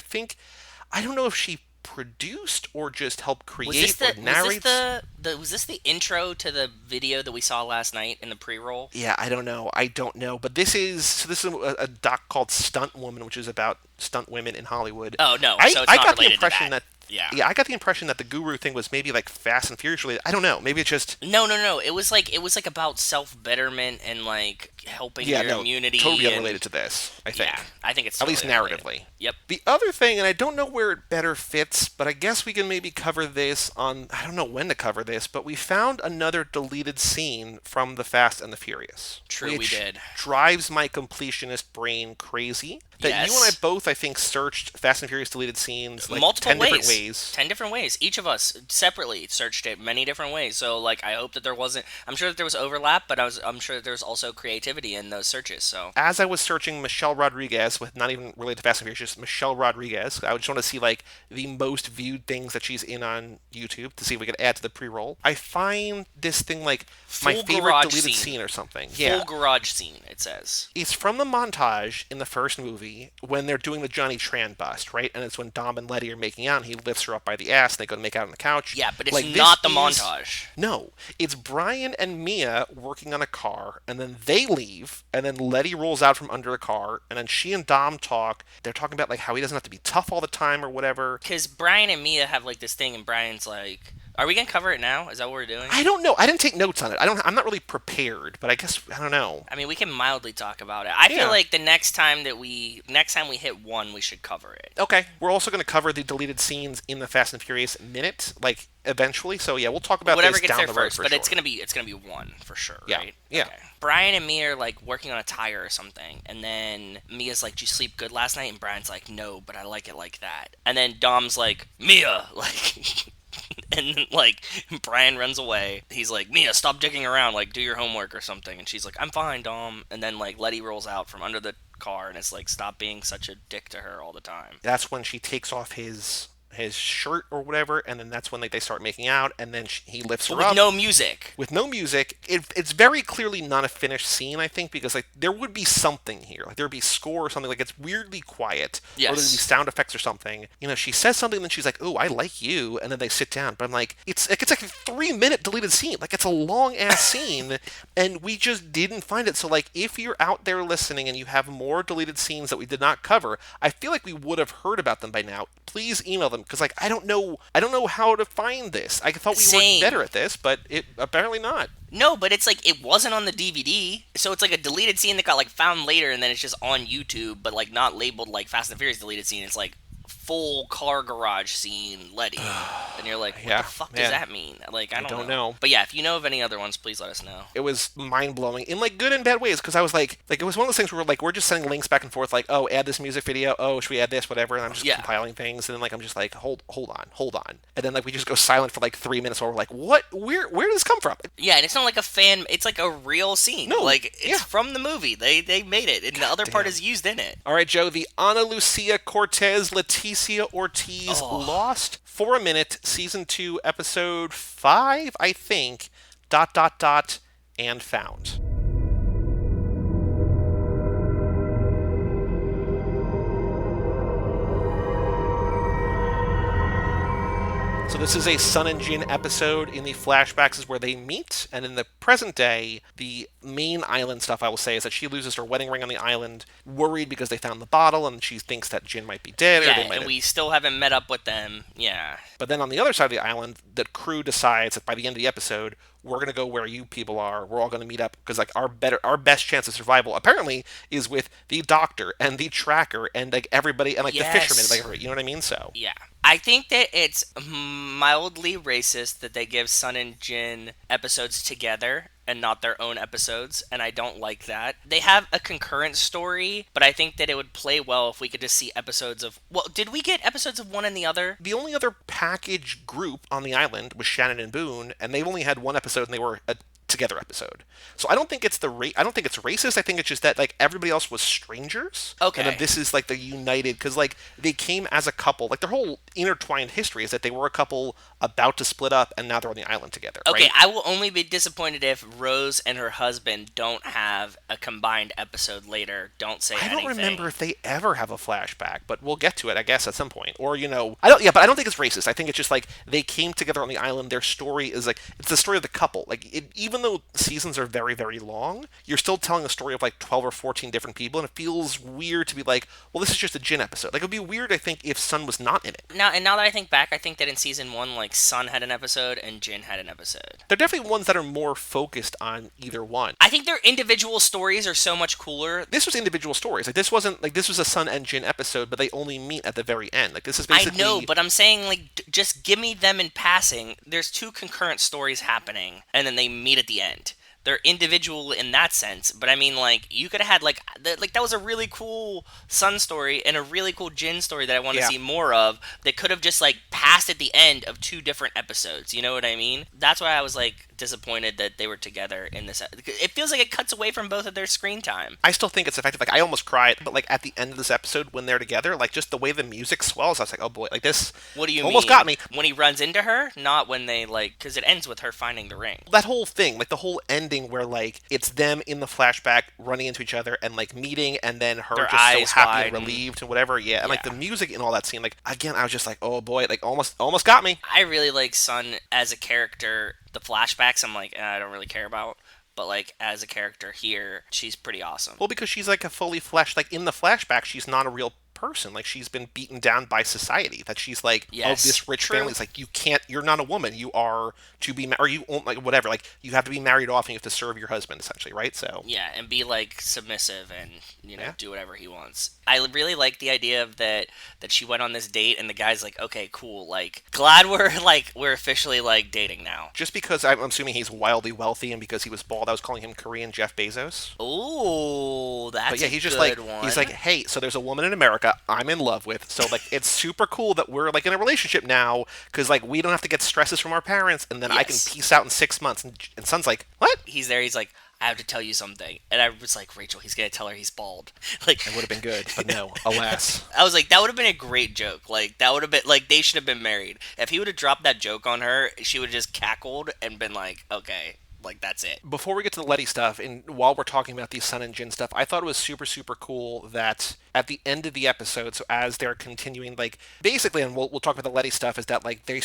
I don't know if she produced or just helped Was this create or the narrates. was this the intro to the video that we saw last night in the pre-roll? Yeah, I don't know. I don't know. But this is a doc called Stunt Woman, which is about stunt women in Hollywood. Oh no, I, so it's I not got the related to impression that. that. Yeah. Yeah, I got the impression that the Guru thing was maybe like Fast and Furious related. I don't know. Maybe it's just. No. It was like about self-betterment and like helping Yeah, your no, immunity. totally and, unrelated to this, I think. Yeah, I think it's At least totally unrelated. narratively. Yep. The other thing, and I don't know where it better fits, but I guess we can maybe cover this on. I don't know when to cover this, but we found another deleted scene from The Fast and the Furious. True, we which did. drives my completionist brain crazy. That Yes. you and I both, I think, searched Fast and Furious deleted scenes like Multiple 10 ways. different ways. 10 different ways. Each of us separately searched it many different ways. So, like, I hope that there wasn't. I'm sure that there was overlap, but I'm sure that there was also creativity in those searches. So, As I was searching Michelle Rodriguez, with not even related to Fast and Furious, just Michelle Rodriguez, I just want to see like the most viewed things that she's in on YouTube to see if we could add to the pre-roll. I find this thing like my Full favorite garage deleted scene. scene or something. full Yeah. garage scene, it says. It's from the montage in the first movie when they're doing the Johnny Tran bust, right? And it's when Dom and Letty are making out and he lifts her up by the ass and they go to make out on the couch. Yeah, but it's Like, this not the is- montage. No, it's Brian and Mia working on a car, and then they leave, and then Letty rolls out from under the car, and then she and Dom talk. They're talking about like how he doesn't have to be tough all the time or whatever. Because Brian and Mia have, like, this thing, and Brian's like, are we going to cover it now? Is that what we're doing? I don't know. I didn't take notes on it. I'm not really prepared, but I guess I don't know. I mean, we can mildly talk about it. I Yeah. feel like the next time we hit one, we should cover it. Okay, we're also going to cover the deleted scenes in the Fast and Furious minute, like eventually. So yeah, we'll talk about Whatever this gets down there the road first, for but sure. it's gonna be one for sure, Yeah, right? yeah. Okay. Brian and Mia are like working on a tire or something, and then Mia's like, "Did you sleep good last night?" And Brian's like, "No, but I like it like that." And then Dom's like, "Mia," like, and then, like, Brian runs away. He's like, "Mia, stop digging around, like, do your homework or something." And she's like, "I'm fine, Dom." And then like Letty rolls out from under the car, and it's like, "Stop being such a dick to her all the time." That's when she takes off his shirt or whatever, and then that's when like they start making out, and then he lifts her But with up no music. with no music. It's very clearly not a finished scene, I think, because like there would be something here, like there would be score or something. Like it's weirdly quiet, Yes. or there'd be sound effects or something. You know, she says something, and then she's like, "Oh, I like you," and then they sit down. But I'm like, it's like a 3-minute deleted scene. Like it's a long ass scene, and we just didn't find it. So like, if you're out there listening and you have more deleted scenes that we did not cover, I feel like we would have heard about them by now. Please email them, because like I don't know how to find this. I thought we Same. were better at this, but it apparently not. No, but it's like it wasn't on the DVD, so it's like a deleted scene that got like found later, and then it's just on YouTube, but like not labeled like Fast and Furious deleted scene. It's like full car garage scene, Letty, and you're like, what Yeah, the fuck man. does that mean? Like, I don't know. But yeah, if you know of any other ones, please let us know. It was mind blowing in like good and bad ways, because I was like it was one of those things where like we're just sending links back and forth, like, oh, add this music video, oh, should we add this, whatever, and I'm just Yeah. compiling things, and then like I'm just like hold on, and then like we just go silent for like 3 minutes, while we're like, what, where did this come from? Yeah, and it's not like a fan; it's like a real scene. No, like it's yeah. from the movie. They made it, and the other part damn. is used in it. All right, Joe, the Ana Lucia Cortez Leticia Ortiz Lost for a Minute, season 2, episode 5, I think. ... and found. So this is a Sun and Jin episode. In the flashbacks is where they meet, and in the present day, the main island stuff I will say is that she loses her wedding ring on the island, worried because they found the bottle, and she thinks that Jin might be dead. Or Yeah, they might and have... we still haven't met up with them. Yeah. But then on the other side of the island, the crew decides that by the end of the episode, we're going to go where you people are. We're all going to meet up, because like our best chance of survival apparently is with the doctor and the tracker and like everybody and like Yes. the fisherman, like everybody, you know what I mean? So Yeah. I think that it's mildly racist that they give Sun and Jin episodes together and not their own episodes, and I don't like that. They have a concurrent story, but I think that it would play well if we could just see episodes of... Well, did we get episodes of one and the other? the only other package group on the island was Shannon and Boone, and they've only had one episode, and they were together together episode. So I don't think it's I don't think it's racist. I think it's just that like everybody else was strangers. Okay. And then this is like the united, because like they came as a couple. Like their whole intertwined history is that they were a couple about to split up, and now they're on the island together. Okay, right? I will only be disappointed if Rose and her husband don't have a combined episode later. Don't say I anything. don't remember if they ever have a flashback, but we'll get to it, I guess, at some point. Or, I don't, yeah, but I don't think it's racist. I think it's just like they came together on the island. Their story is like, it's the story of the couple. Like, even though seasons are very, very long, you're still telling a story of like 12 or 14 different people, and it feels weird to be like, well, this is just a Jin episode. Like, it would be weird, I think, if Sun was not in it. Now that I think back, I think that in season 1, like, Sun had an episode and Jin had an episode. There are definitely ones that are more focused on either one. I think their individual stories are so much cooler. This was individual stories. Like, this wasn't, like, this was a Sun and Jin episode, but they only meet at the very end. Like, this is basically... I know, but I'm saying, like, just give me them in passing. There's 2 concurrent stories happening, and then they meet at the end. They're individual in that sense, but I mean, like, you could have had, like that was a really cool Sun story and a really cool Jin story that I want to see more of, that could have just, like, passed at the end of 2 different episodes, you know what I mean? That's why I was, like, disappointed that they were together in this. It feels like it cuts away from both of their screen time. I still think it's effective. Like, I almost cried, but, like, at the end of this episode, when they're together, like, just the way the music swells, I was like, oh boy, like, this What do you almost mean? got me. When he runs into her? Not when they, like, because it ends with her finding the ring. That whole thing, like, the whole ending where, like, it's them in the flashback running into each other and, like, meeting, and then her Their just so eyes happy and wide relieved and whatever, and, like, Yeah. the music and all that scene, like, again, I was just like, oh boy, like, almost got me. I really like Sun as a character. The flashbacks, I'm like, I don't really care about. But, like, as a character here, she's pretty awesome. Well, because she's, like, a fully fleshed, like, in the flashback, she's not a real person. Like, she's been beaten down by society. That she's like, Yes, of this rich true. family. It's like, you're not a woman. You are to be, or you like whatever. Like, you have to be married off, and you have to serve your husband, essentially, right? So Yeah, and be, like, submissive and, Yeah. do whatever he wants. I really like the idea of that she went on this date, and the guy's like, okay, cool, like, glad we're officially, like, dating now. just because I'm assuming he's wildly wealthy, and because he was bald, I was calling him Korean Jeff Bezos. Ooh, that's But yeah, a he's just good like, one. he's like, hey, so there's a woman in America I'm in love with, so like it's super cool that we're like in a relationship now, because like we don't have to get stresses from our parents, and then I can Yes. peace out in 6 months. And Son's like, what? He's there, he's like, I have to tell you something. And I was like, Rachel, he's gonna tell her he's bald. Like, It would have been good, but no, alas. I was like, that would have been a great joke. Like, that would have been, like, they should have been married. If he would have dropped that joke on her, she would have just cackled and been like, okay, like, that's it. Before we get to the Letty stuff, and while we're talking about the Sun and Jin stuff, I thought it was super, super cool that at the end of the episode, so as they're continuing, like, basically, and we'll talk about the Letty stuff, is that, like, they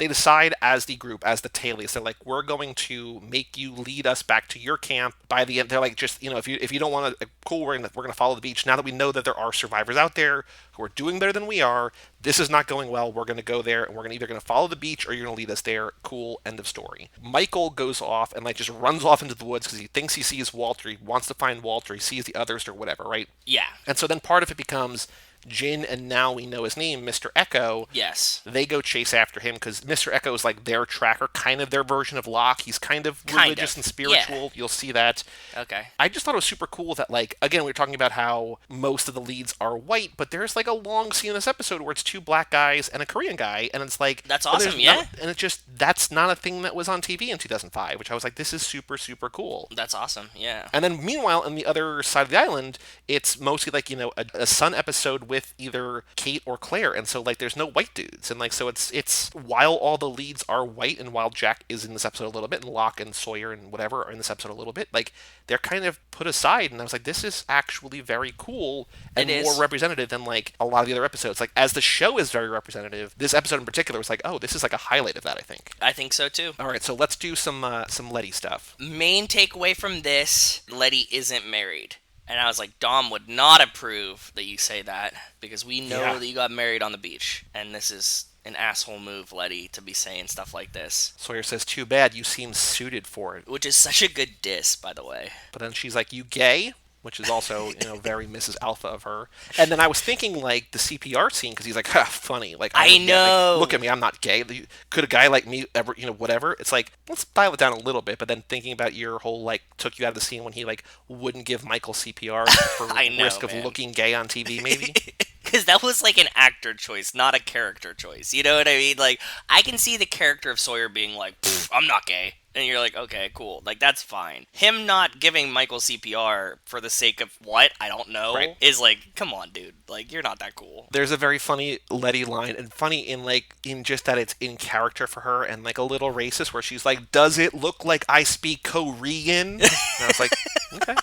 decide as the group, as the tailies, they're like, we're going to make you lead us back to your camp. By the end, they're like, just, if you don't want to, cool, we're gonna follow the beach. Now that we know that there are survivors out there who are doing better than we are, this is not going well. We're going to go there, and we're either going to follow the beach or you're going to lead us there. Cool, end of story. Michael goes off and, like, just runs off into the woods because he thinks he sees Walter. He wants to find Walter. He sees the others or whatever, right? Yeah. And so then part of it becomes Jin, and now we know his name, Mr. Echo. Yes. They go chase after him because Mr. Echo is like their tracker, kind of their version of Locke. He's kind of religious and spiritual. Yeah. You'll see that. Okay. I just thought it was super cool that, like, again, we were talking about how most of the leads are white, but there's, like, a long scene in this episode where it's 2 black guys and a Korean guy, and it's like... That's and there's awesome, yeah. and it's just, that's not a thing that was on TV in 2005, which I was like, this is super, super cool. That's awesome, yeah. And then, meanwhile, on the other side of the island, it's mostly, like, a Sun episode with either Kate or Claire, and so, like, there's no white dudes, and, like, so it's while all the leads are white, and while Jack is in this episode a little bit, and Locke and Sawyer and whatever are in this episode a little bit, like, they're kind of put aside, and I was like, this is actually very cool, and more representative than, like, a lot of the other episodes. Like, as the show is very representative, this episode in particular was like, oh, this is, like, a highlight of that, I think. I think so, too. All right, so let's do some Letty stuff. Main takeaway from this, Letty isn't married. And I was like, Dom would not approve that you say that, because we know that you got married on the beach. And this is an asshole move, Letty, to be saying stuff like this. Sawyer says, too bad, you seem suited for it. Which is such a good diss, by the way. But then she's like, you gay? Which is also, very Mrs. Alpha of her. And then I was thinking, like, the CPR scene, because he's like, funny. Like, I know. Like, look at me, I'm not gay. Could a guy like me ever, whatever? It's like, let's dial it down a little bit. But then thinking about your whole, like, took you out of the scene when he, like, wouldn't give Michael CPR for I know, risk man. of looking gay on TV, maybe? Because that was like an actor choice, not a character choice. You know what I mean? Like, I can see the character of Sawyer being like, "Pfft, I'm not gay." And you're like, okay, cool. Like, that's fine. Him not giving Michael CPR for the sake of what? I don't know. Right. Is like, come on, dude. Like, you're not that cool. There's a very funny Letty line, and funny in just that it's in character for her, and like a little racist, where she's like, "Does it look like I speak Korean?" And I was like, okay.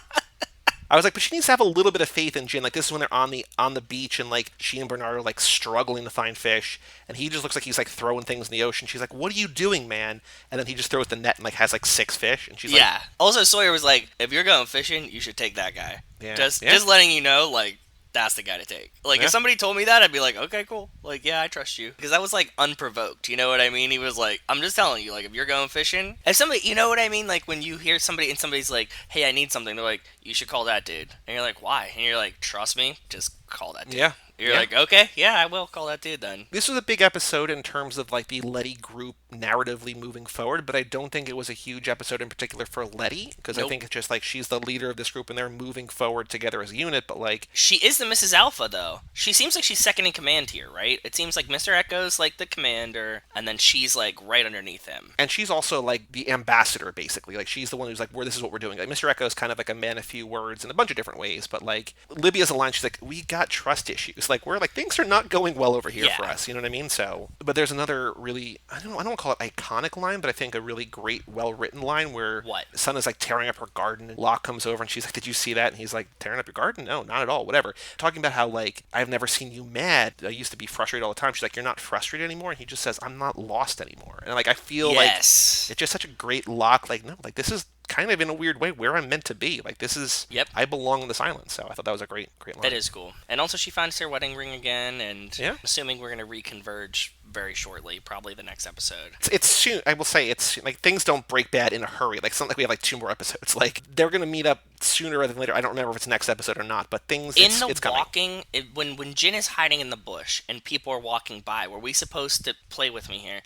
I was like, but she needs to have a little bit of faith in Jin. Like, this is when they're on the beach, and like she and Bernard are like struggling to find fish, and he just looks like he's like throwing things in the ocean. She's like, "What are you doing, man?" And then he just throws the net and like has like 6 fish, and she's like, Yeah. Also, Sawyer was like, if you're going fishing, you should take that guy. Yeah. Just Yeah. just letting you know, like, that's the guy to take. Like, Yeah. if somebody told me that, I'd be like, okay, cool. Like, yeah, I trust you. Because that was, like, unprovoked. You know what I mean? He was like, I'm just telling you, like, if you're going fishing, if somebody, you know what I mean? Like, when you hear somebody and somebody's like, hey, I need something, they're like, you should call that dude. And you're like, why? And you're like, trust me, just call that dude. Yeah. You're Yeah. like, okay, yeah, I will call that dude then. This was a big episode in terms of like the Letty group narratively moving forward, but I don't think it was a huge episode in particular for Letty, because I Nope. think it's just like she's the leader of this group and they're moving forward together as a unit, but like She is the Mrs. Alpha, though. She seems like she's second in command here, right? It seems like Mr. Echo's like the commander, and then she's like right underneath him. and she's also like the ambassador basically. Like she's the one who's like, "This is what we're doing." Like Mr. Echo is kind of like a man of few words in a bunch of different ways, but like Libya's a line, she's like, "We got trust issues. Like we're like things are not going well over here Yeah. for us." You know what I mean? So, but there's another really I don't want to call it iconic line, but I think a really great, well written line where What? Sun is like tearing up her garden, and Locke comes over and she's like, "Did you see that?" And he's like, "Tearing up your garden? No, not at all. Whatever." Talking about how like I've never seen you mad. I used to be frustrated all the time. She's like, "You're not frustrated anymore." And he just says, "I'm not lost anymore." And like I feel like Yes. it's just such a great Locke. Like no, like this is kind of in a weird way where I'm meant to be. Like this is Yep. I belong in the silence. So I thought that was a great line. That is cool. And also, she finds her wedding ring again, and Yeah. I'm assuming we're going to reconverge very shortly, probably the next episode. It's soon. I will say it's like things don't break bad in a hurry. Like it's not like we have like 2 more episodes. Like they're gonna meet up sooner rather than later. I don't remember if it's next episode or not, but things In the it's coming. walking, when Jin is hiding in the bush and people are walking by, were we supposed to play with me here?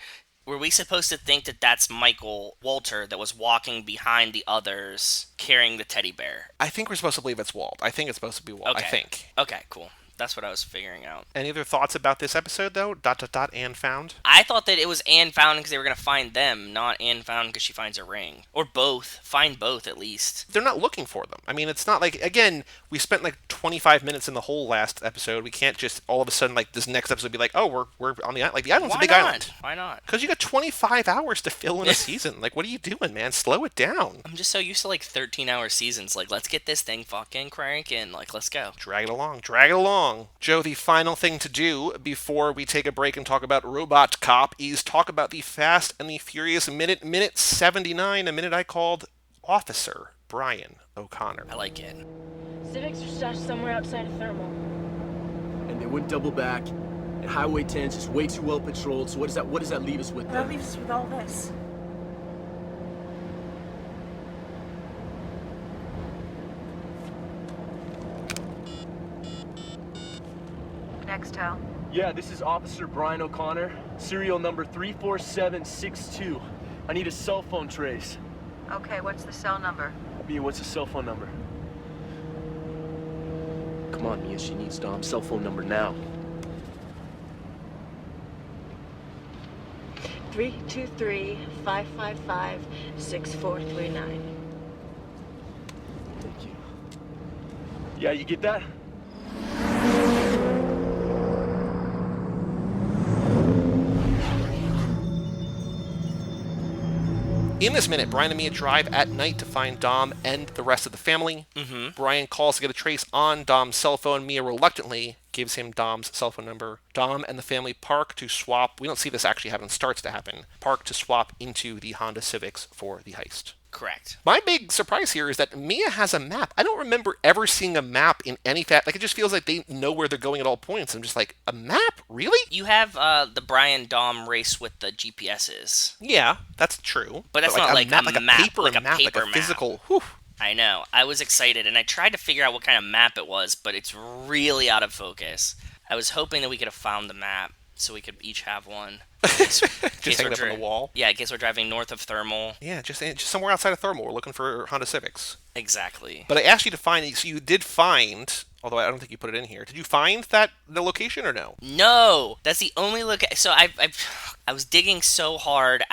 Were we supposed to think that that's Michael Walter that was walking behind the others carrying the teddy bear? I think we're supposed to believe it's Walt. I think it's supposed to be Walt. Okay. I think. Okay, cool. That's what I was figuring out. Any other thoughts about this episode though? ... And found. I thought that it was Anne found because they were going to find them, not Anne found because she finds a ring. Or both. Find both, at least. They're not looking for them. I mean, it's not like, again, we spent like 25 minutes in the whole last episode. We can't just all of a sudden, like, this next episode be like, oh, we're on the island. Like, the island's Why a big not? island. Why not? Because you got 25 hours to fill in a season. Like, what are you doing, man? Slow it down. I'm just so used to like 13-hour seasons. Like, let's get this thing fucking cranking. Like, let's go. Drag it along. Drag it along. Joe, the final thing to do before we take a break and talk about Robot Cop is talk about the Fast and the Furious minute 79, a minute I called Officer Brian O'Connor. I like it. Civics are stashed somewhere outside of Thermal. And they went double back. And Highway 10's just way too well patrolled. So what does that leave us with That then? leaves us with all this. Nextel. Yeah, this is Officer Brian O'Connor, serial number 34762. I need a cell phone trace. Okay, what's the cell number? Mia, what's the cell phone number? Come on, Mia, she needs Dom's cell phone number now. 323-555-6439. Thank you. Yeah, you get that? In this minute, Brian and Mia drive at night to find Dom and the rest of the family. Brian calls to get a trace on Dom's cell phone. Mia reluctantly gives him Dom's cell phone number. Dom and the family park to swap. We don't see this actually happen. It starts to happen. Park to swap into the Honda Civics for the heist. Correct. My big surprise here is that Mia has a map. I don't remember ever seeing a map in any like it just feels like they know where they're going at all points. I'm just like, a map? Really? You have the Brian Dom race with the GPSs. Yeah, that's true. But that's not like a map, like a paper like a map, like paper a map. physical. Whew. I know. I was excited, and I tried to figure out what kind of map it was, but it's really out of focus. I was hoping that we could have found the map, so we could each have one. Just hang it up on the wall. Yeah, in case we're driving north of Thermal. Yeah, just somewhere outside of Thermal. We're looking for Honda Civics. Exactly. But I asked you to find, so you did find although I don't think you put it in here. Did you find the location or no? No, that's the only look. So I was digging so hard.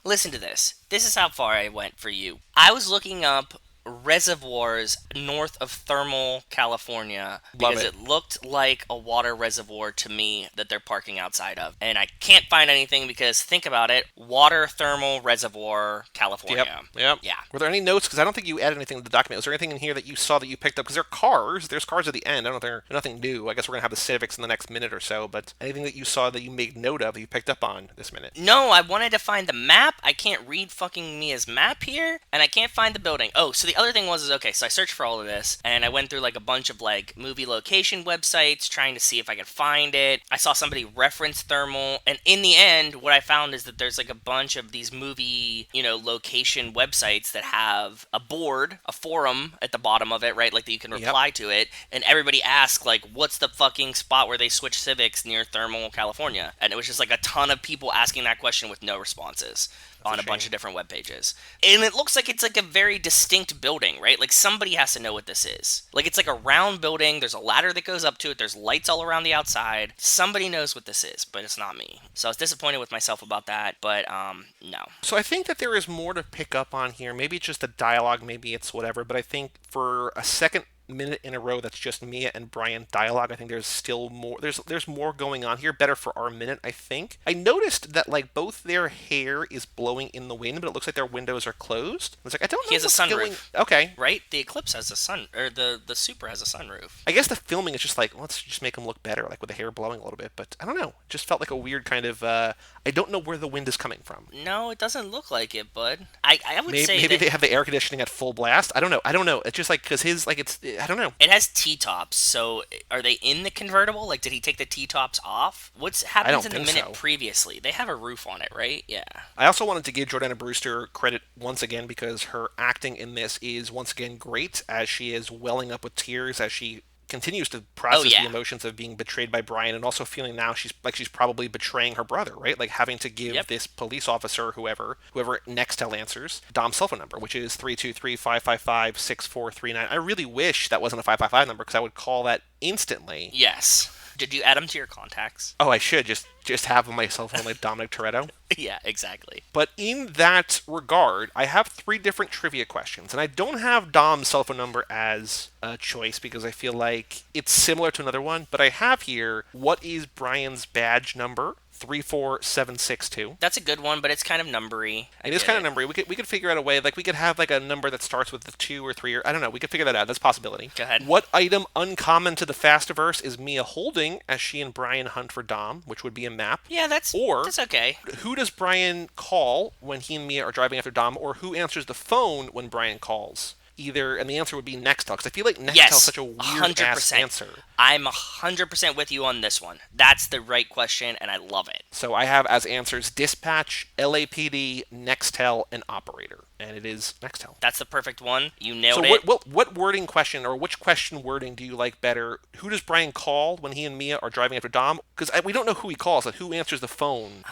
Listen to this. This is how far I went for you. I was looking up reservoirs north of Thermal, California, because it looked like a water reservoir to me that they're parking outside of. And I can't find anything because, think about it, water thermal reservoir, California. Yep. Yeah. Were there any notes? Because I don't think you added anything to the document. Was there anything in here that you saw that you picked up? Because there are cars. There's cars at the end. I don't know if they're nothing new. I guess we're going to have the Civics in the next minute or so, but anything that you saw that you made note of that you picked up on this minute? No, I wanted to find the map. I can't read fucking Mia's map here, and I can't find the building. Oh, so the other thing was, so I searched for all of this, and I went through like a bunch of like movie location websites trying to see if I could find it. I saw somebody reference Thermal, and in the end, what I found is that there's like a bunch of these movie, location websites that have a board, a forum at the bottom of it, right? Like that you can reply to it, and everybody asks like, what's the fucking spot where they switch Civics near Thermal, California? And it was just like a ton of people asking that question with no responses. On a bunch of different web pages. And it looks like it's like a very distinct building, right? Like somebody has to know what this is. Like it's like a round building, there's a ladder that goes up to it, there's lights all around the outside. Somebody knows what this is, but it's not me. So I was disappointed with myself about that, but no. So I think that there is more to pick up on here. Maybe it's just the dialogue, maybe it's whatever, but I think for a second minute in a row that's just Mia and Brian dialogue, I think there's still more, there's more going on here, better for our minute, I think. I noticed that like both their hair is blowing in the wind, but it looks like their windows are closed. It's like, I don't know. He has a sunroof. Okay. Right? The Eclipse has a sun, or the Super has a sunroof. I guess the filming is just like, let's just make him look better, like with the hair blowing a little bit, but I don't know. It just felt like a weird kind of, I don't know where the wind is coming from. No, it doesn't look like it, bud. I would say maybe that they have the air conditioning at full blast. I don't know. It's just like, because his, like, I don't know. It has T-tops, so are they in the convertible? Like, did he take the T-tops off? What's happens in the minute previously? They have a roof on it, right? Yeah. I also wanted to give Jordana Brewster credit once again because her acting in this is once again great, as she is welling up with tears as she continues to process the emotions of being betrayed by Brian, and also feeling now she's probably betraying her brother, right? Like having to give this police officer, whoever Nextel answers, Dom's cell phone number, which is 323-555-6439. I really wish that wasn't a 555 number because I would call that instantly. Yes. Did you add them to your contacts? Oh, I should just have on my cell phone like Dominic Toretto. Yeah, exactly. But in that regard, I have 3 different trivia questions, and I don't have Dom's cell phone number as a choice because I feel like it's similar to another one, but I have here, what is Brian's badge number? 34762. That's a good one, but it's kind of numbery. It is kind of numbery. We could figure out a way, like we could have like a number that starts with the 2 or 3, or I don't know. We could figure that out. That's a possibility. Go ahead. What item uncommon to the Fastiverse is Mia holding as she and Brian hunt for Dom, which would be a map? Yeah, that's okay. Who does Brian call when he and Mia are driving after Dom, or who answers the phone when Brian calls? Either, and the answer would be Nextel, because I feel like Nextel is such a weird-ass answer. I'm 100% with you on this one. That's the right question, and I love it. So I have as answers Dispatch, LAPD, Nextel, and Operator. And it is Nextel. That's the perfect one. You nailed it. So what wording question, or which question wording do you like better? Who does Brian call when he and Mia are driving after Dom? Because we don't know who he calls. Like, who answers the phone?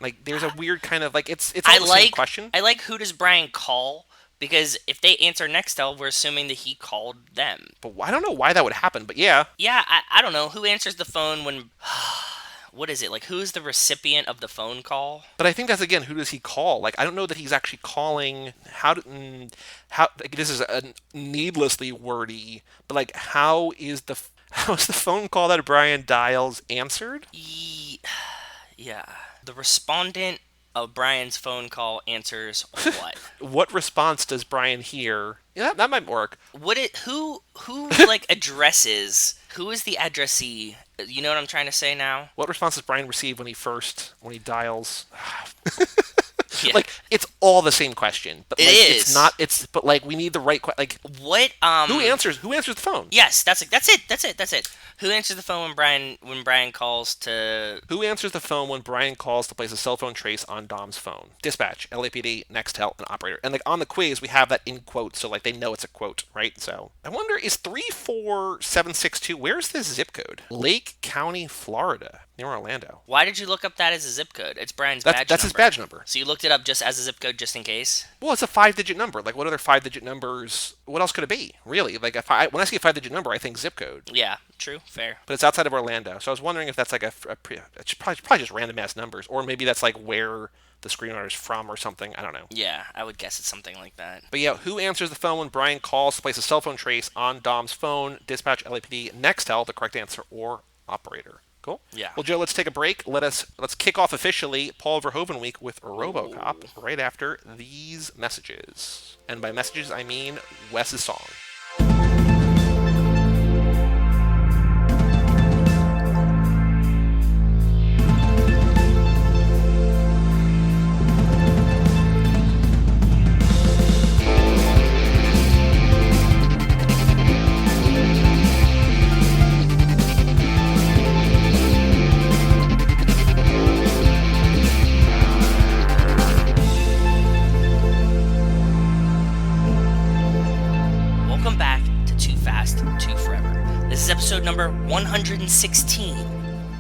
Like, there's a weird kind of, like, it's all the same question. I like who does Brian call? Because if they answer Nextel, we're assuming that he called them. But I don't know why that would happen, but yeah. Yeah, I don't know. Who answers the phone when... What is it? Like, who's the recipient of the phone call? But I think that's, again, who does he call? Like, I don't know that he's actually calling... like, this is a needlessly wordy, but, like, how is the phone call that Brian dials answered? Yeah. The respondent of Brian's phone call answers what? What response does Brian hear? Yeah, that might work. Who like addresses? Who is the addressee? You know what I'm trying to say now? What response does Brian receive when he dials? Yeah. Like, it's all the same question, but like, it's not. It's but like we need the right like. What? Who answers the phone? Yes, that's it. Who answers the phone when Brian calls to? Who answers the phone when Brian calls to place a cell phone trace on Dom's phone? Dispatch, LAPD, Nextel, and Operator. And like on the quiz, we have that in quotes, so like they know it's a quote, right? So I wonder, is 34762? Where's this zip code? Lake County, Florida, near Orlando. Why did you look up that as a zip code? It's Brian's badge number. That's his badge number. So you looked looked it up just as a zip code just in case. Well, it's a 5-digit number. Like, what other 5-digit numbers? What else could it be? Really? Like, when I see a 5-digit number, I think zip code. Yeah, true, fair. But it's outside of Orlando, so I was wondering if that's like it's probably just random ass numbers, or maybe that's like where the screenwriter's from or something. I don't know. Yeah, I would guess it's something like that. But yeah, who answers the phone when Brian calls to place a cell phone trace on Dom's phone? Dispatch, LAPD, Nextel, the correct answer, or operator. Cool. Yeah. Well, Joe, let's take a break. Let's kick off officially Paul Verhoeven week with RoboCop right after these messages. And by messages, I mean Wes's song. Welcome back to Too Fast, Too Forever. This is episode number 116,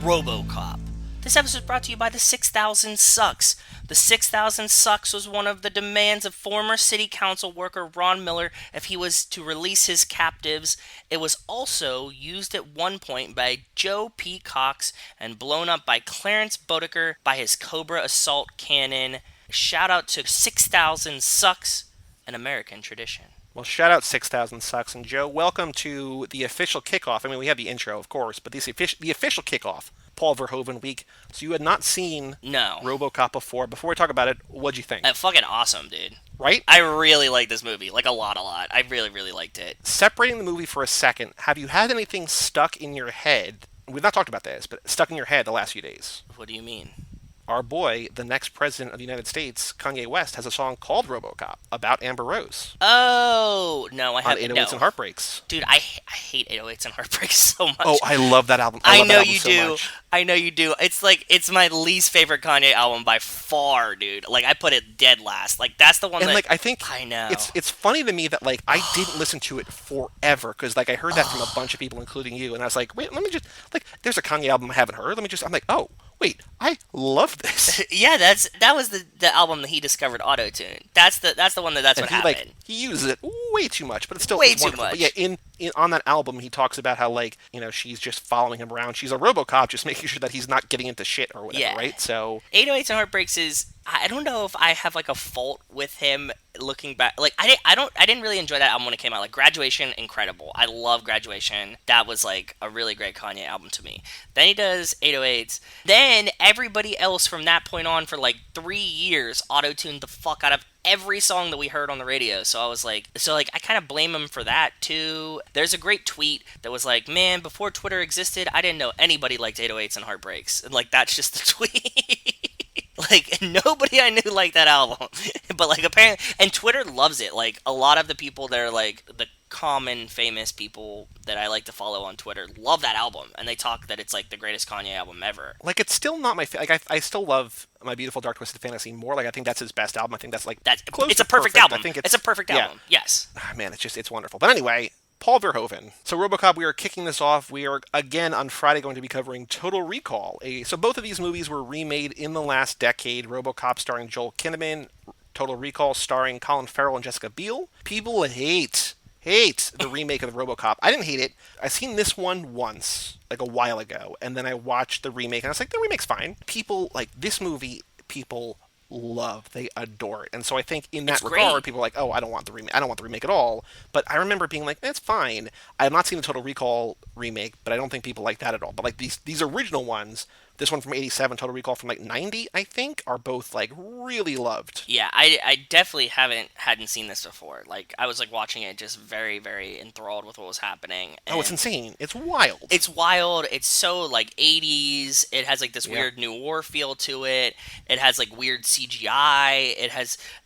RoboCop. This episode is brought to you by the 6,000 Sucks. The 6,000 Sucks was one of the demands of former city council worker Ron Miller if he was to release his captives. It was also used at one point by Joe P. Cox and blown up by Clarence Bodeker by his Cobra assault cannon. Shout out to 6,000 Sucks, an American tradition. Well, shout out 6,000 Sucks. And Joe, welcome to the official kickoff. I mean, we have the intro, of course, but the official kickoff, Paul Verhoeven week. So you had not seen No. RoboCop before. Before we talk about it, what'd you think? Fucking awesome, dude. Right? I really like this movie. Like, a lot. I really, really liked it. Separating the movie for a second, have you had anything stuck in your head? We've not talked about this, but stuck in your head the last few days. What do you mean? Our boy, the next president of the United States, Kanye West, has a song called RoboCop about Amber Rose. Oh, no, I On haven't. 808s and Heartbreaks. Dude, I hate 808s and Heartbreaks so much. Oh, I love that album. I love that know album you so do. much. I know you do. It's my least favorite Kanye album by far, dude. Like, I put it dead last. Like, that's the one And that... like, I think I know. it's funny to me that like I didn't listen to it forever because like I heard that from a bunch of people, including you, and I was like, wait, let me just like, there's a Kanye album I haven't heard. I'm like, oh, wait, I love this. Yeah, that was the album that he discovered autotune. That's the one that's And what he happened. like he uses it way too much, but it's still Way it's too wonderful. much. But yeah, in on that album, he talks about how like she's just following him around. She's a RoboCop, just making sure that he's not getting into shit or whatever, Yeah. right? So 808s and Heartbreaks is... I don't know if I have like a fault with him looking back. Like I didn't really enjoy that album when it came out. Like Graduation, incredible. I love Graduation. That was like a really great Kanye album to me. Then he does 808s. Then everybody else from that point on for like 3 years auto-tuned the fuck out of every song that we heard on the radio. So I kind of blame him for that too. There's a great tweet that was like, man, before Twitter existed, I didn't know anybody liked 808s and Heartbreaks. And like, that's just the tweet. Like, nobody I knew liked that album. But, like, apparently... And Twitter loves it. Like, a lot of the people that are, like, the common famous people that I like to follow on Twitter love that album. And they talk that it's, like, the greatest Kanye album ever. like it's still not my like I still love My Beautiful Dark Twisted Fantasy more. Like I think that's his best album. I think that's like close It's to a perfect album. I think it's a perfect album. Yes. Man, it's wonderful. But anyway, Paul Verhoeven. So RoboCop, we are kicking this off. We are again on Friday going to be covering Total Recall. So both of these movies were remade in the last decade. RoboCop starring Joel Kinnaman, Total Recall starring Colin Farrell and Jessica Biel. People hate the remake of the RoboCop. I didn't hate it. I seen this one once, like a while ago, and then I watched the remake and I was like, the remake's fine. People like this movie. People love, they adore it, and so I think in that regard, great. people are like, oh, I don't want the remake at all. But I remember being like, that's fine. I have not seen the Total Recall remake, but I don't think people like that at all. But like these original ones, this one from '87, Total Recall from like '90, I think, are both like really loved. Yeah, I definitely hadn't seen this before. Like, I was like watching it just very, very enthralled with what was happening. Oh, it's insane. It's wild. It's wild. It's so like 80s. It has like this weird New War feel to it. It has like weird CGI.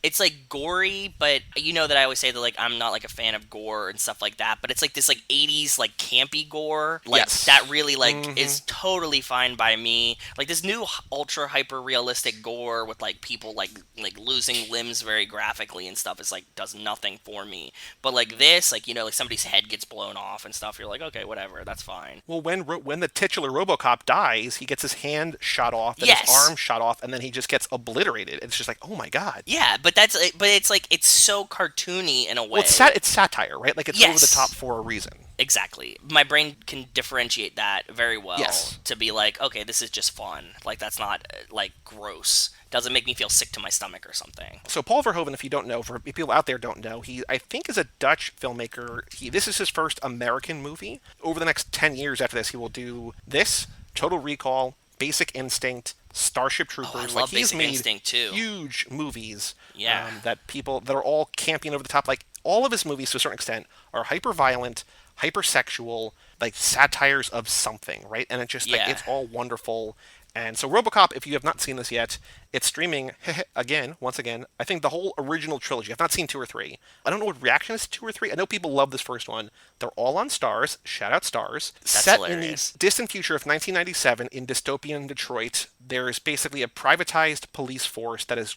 It's like gory, but you know that I always say that like I'm not like a fan of gore and stuff like that, but it's like this like 80s like campy gore. Like Yes. that really like is totally fine by me. me. Like this new ultra hyper realistic gore with like people like losing limbs very graphically and stuff is like does nothing for me. But like this, like like somebody's head gets blown off and stuff. You're like, okay, whatever, that's fine. Well, when the titular RoboCop dies, he gets his hand shot off, then Yes. his arm shot off, and then he just gets obliterated. It's just like, oh my god. Yeah, but it's like it's so cartoony in a way. Well, it's satire, right? Like it's Yes. over the top for a reason. Exactly. My brain can differentiate that very well. Yes. To be like, okay, this is just fun. Like that's not like gross. Doesn't make me feel sick to my stomach or something. So Paul Verhoeven, if you don't know, for people out there don't know, he I think is a Dutch filmmaker. This is his first American movie. Over the next 10 years after this, he will do this, Total Recall, Basic Instinct, Starship Troopers. I love he's Basic made Instinct, too. huge movies. Yeah. That are all camping over the top. Like all of his movies, to a certain extent, are hyper violent, hypersexual, like satires of something, right? And it's just like Yeah. it's all wonderful. And so RoboCop, if you have not seen this yet, it's streaming once again. I think the whole original trilogy. I've not seen 2 or 3. I don't know what reaction is to 2 or 3. I know people love this first one. They're all on Stars. Shout out Stars. That's Set hilarious. in the distant future of 1997 in dystopian Detroit, there is basically a privatized police force that is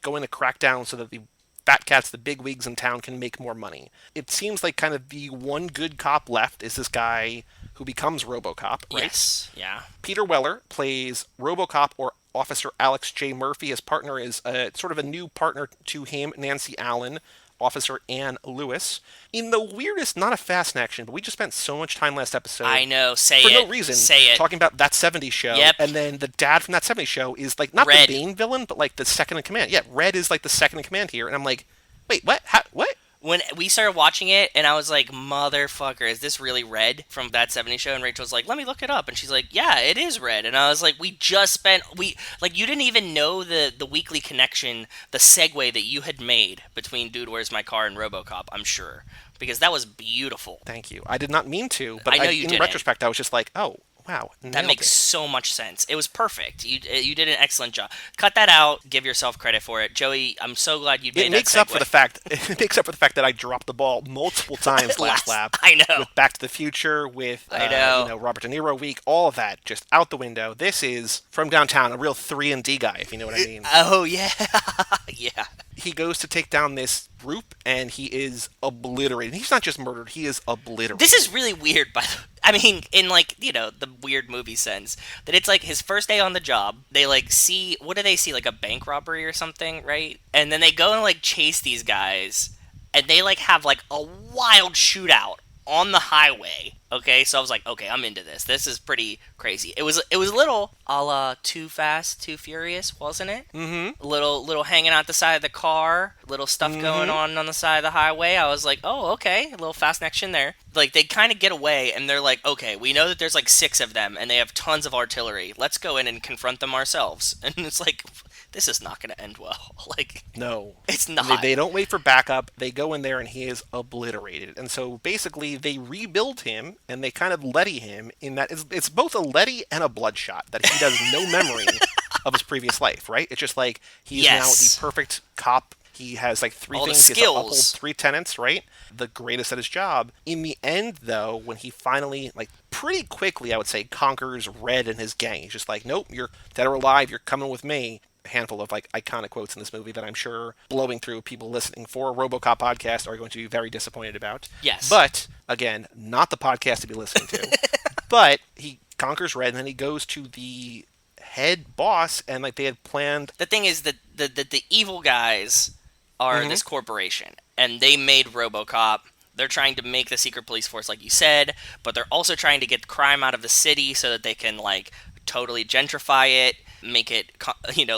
going to crack down so that the fat cats, the big wigs in town, can make more money. It seems like kind of the one good cop left is this guy who becomes RoboCop, right? Yes. Yeah. Peter Weller plays RoboCop, or Officer Alex J. Murphy. His partner is sort of a new partner to him, Nancy Allen, Officer Ann Lewis. In the weirdest, not a fast action, but we just spent so much time last episode. I know. Say for it. no reason, Say it. talking about That 70s Show. Yep. And then the dad from That 70s Show is like not Red. the main villain, but like the second in command. Yeah, Red is like the second in command here. And I'm like, wait, what? What? When we started watching it, and I was like, motherfucker, is this really Red from That 70s Show? And Rachel was like, let me look it up. And she's like, yeah, it is Red. And I was like, you didn't even know the weekly connection, the segue that you had made between Dude, Where's My Car and RoboCop, I'm sure. Because that was beautiful. Thank you. I did not mean to, but I know you in didn't. retrospect, I was just like, oh, wow. That nailed makes it. so much sense. It was perfect. You did an excellent job. Cut that out. Give yourself credit for it, Joey. I'm so glad you made It that makes up segue. for the fact. It makes up for the fact that I dropped the ball multiple times last lap. I know. With Back to the Future, with I know. Robert De Niro week, all of that just out the window. This is From Downtown, a real 3&D guy, if you know what I mean. Oh yeah, yeah. He goes to take down this group, and he is obliterated. He's not just murdered; he is obliterated. This is really weird, by the I mean, in like, the weird movie sense, that it's like his first day on the job, they like see, what do they see, like a bank robbery or something, right? And then they go and like chase these guys, and they like have like a wild shootout on the highway. Okay, so I was like, okay, I'm into this. This is pretty crazy. It was a little a la Too Fast, Too Furious, wasn't it? Mm-hmm. Little hanging out the side of the car, little stuff going on the side of the highway. I was like, oh, okay, a little fast action there. Like, they kind of get away, and they're like, okay, we know that there's like 6 of them, and they have tons of artillery. Let's go in and confront them ourselves. And it's like, this is not going to end well. Like, No. it's not. They don't wait for backup. They go in there, and he is obliterated. And so basically, they rebuild him, and they kind of Letty him in that it's both a Letty and a Bloodshot, that he has no memory of his previous life, right? It's just like he's Yes. now the perfect cop. He has like 3 All the things. He has to uphold skills. 3 tenets, right? The greatest at his job. In the end, though, when he finally, like pretty quickly, I would say, conquers Red and his gang, he's just like, nope, you're dead or alive. You're coming with me. A handful of like iconic quotes in this movie that I'm sure blowing through people listening for a RoboCop podcast are going to be very disappointed about. Yes. But again, not the podcast to be listening to. But he conquers Red, and then he goes to the head boss, and like they had planned. The thing is that the evil guys are this corporation, and they made RoboCop. They're trying to make the secret police force, like you said, but they're also trying to get crime out of the city so that they can like totally gentrify it, make it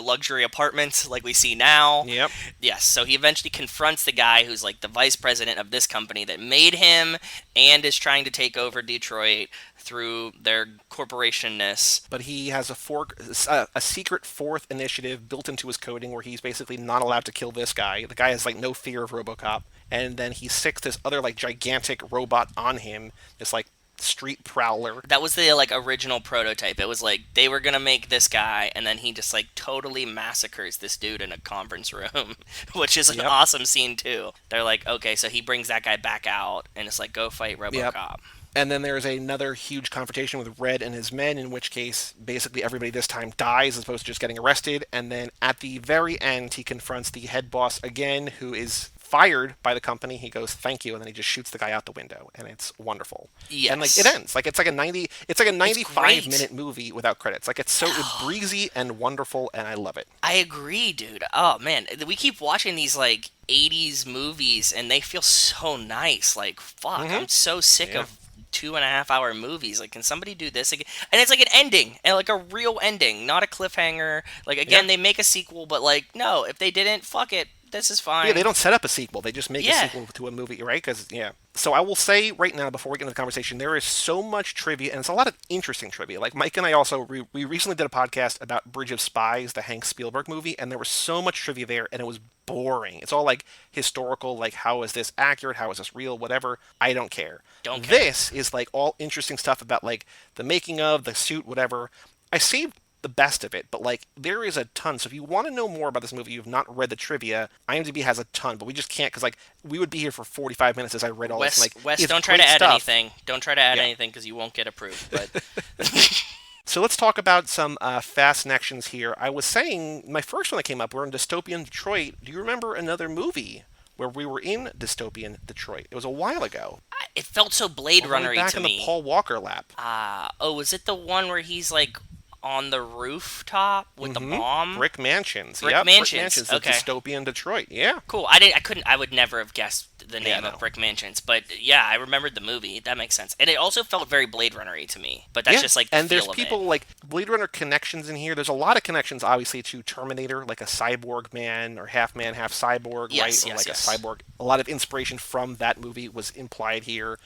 luxury apartments like we see now. Yep. Yes, so he eventually confronts the guy who's like the vice president of this company that made him and is trying to take over Detroit through their corporationness. But he has a secret 4th initiative built into his coding where he's basically not allowed to kill this guy. The guy has like no fear of RoboCop, and then he sicks this other like gigantic robot on him, this like street prowler. That was the like original prototype. It was like they were gonna make this guy, and then he just like totally massacres this dude in a conference room, which is an awesome scene too. They're like, okay, so he brings that guy back out, and it's like, go fight RoboCop. And then there's another huge confrontation with Red and his men, in which case, basically everybody this time dies as opposed to just getting arrested. And then at the very end, he confronts the head boss again, who is fired by the company. He goes, "Thank you," and then he just shoots the guy out the window, and it's wonderful. Yes. And like it ends like it's like a 95 great. minute movie without credits. Like it's so breezy and wonderful, and I love it. I agree, dude. Oh man, we keep watching these like 80s movies and they feel so nice. Like fuck, I'm so sick of 2.5 hour movies. Like, can somebody do this again? And it's like an ending, and like a real ending, not a cliffhanger. Like again, they make a sequel, but like no, if they didn't, fuck it. This is fine. Yeah, they don't set up a sequel. They just make a sequel to a movie, right? Because, So I will say right now, before we get into the conversation, there is so much trivia, and it's a lot of interesting trivia. Like, Mike and I also, we recently did a podcast about Bridge of Spies, the Hank Spielberg movie, and there was so much trivia there, and it was boring. It's all, like, historical, like, how is this accurate? How is this real? Whatever. I don't care. Don't care. This is, like, all interesting stuff about, like, the making of, the suit, whatever. I saved the best of it, but like there is a ton. So if you want to know more about this movie, you've not read the trivia. IMDb has a ton, but we just can't because like we would be here for 45 minutes as I read all this. Like, Wes, don't try to add anything. Don't try to add anything because you won't get approved. But so let's talk about some fast connections here. I was saying my first one that came up. We're in dystopian Detroit. Do you remember another movie where we were in dystopian Detroit? It was a while ago. It felt so Blade Runner-y back to in me. The Paul Walker lap. Was it the one where he's like on the rooftop with the bomb? Brick Mansions. Brick Mansions. Brick Mansions. Okay. Dystopian Detroit. Yeah. Cool. I would never have guessed the name of Brick Mansions, but yeah, I remembered the movie. That makes sense. And it also felt very Blade Runner-y to me. But that's just like the and feel there's of people it. like Blade Runner connections in here. There's a lot of connections, obviously, to Terminator, like a cyborg man or half man, half cyborg, right? Or like a cyborg. A lot of inspiration from that movie was applied here.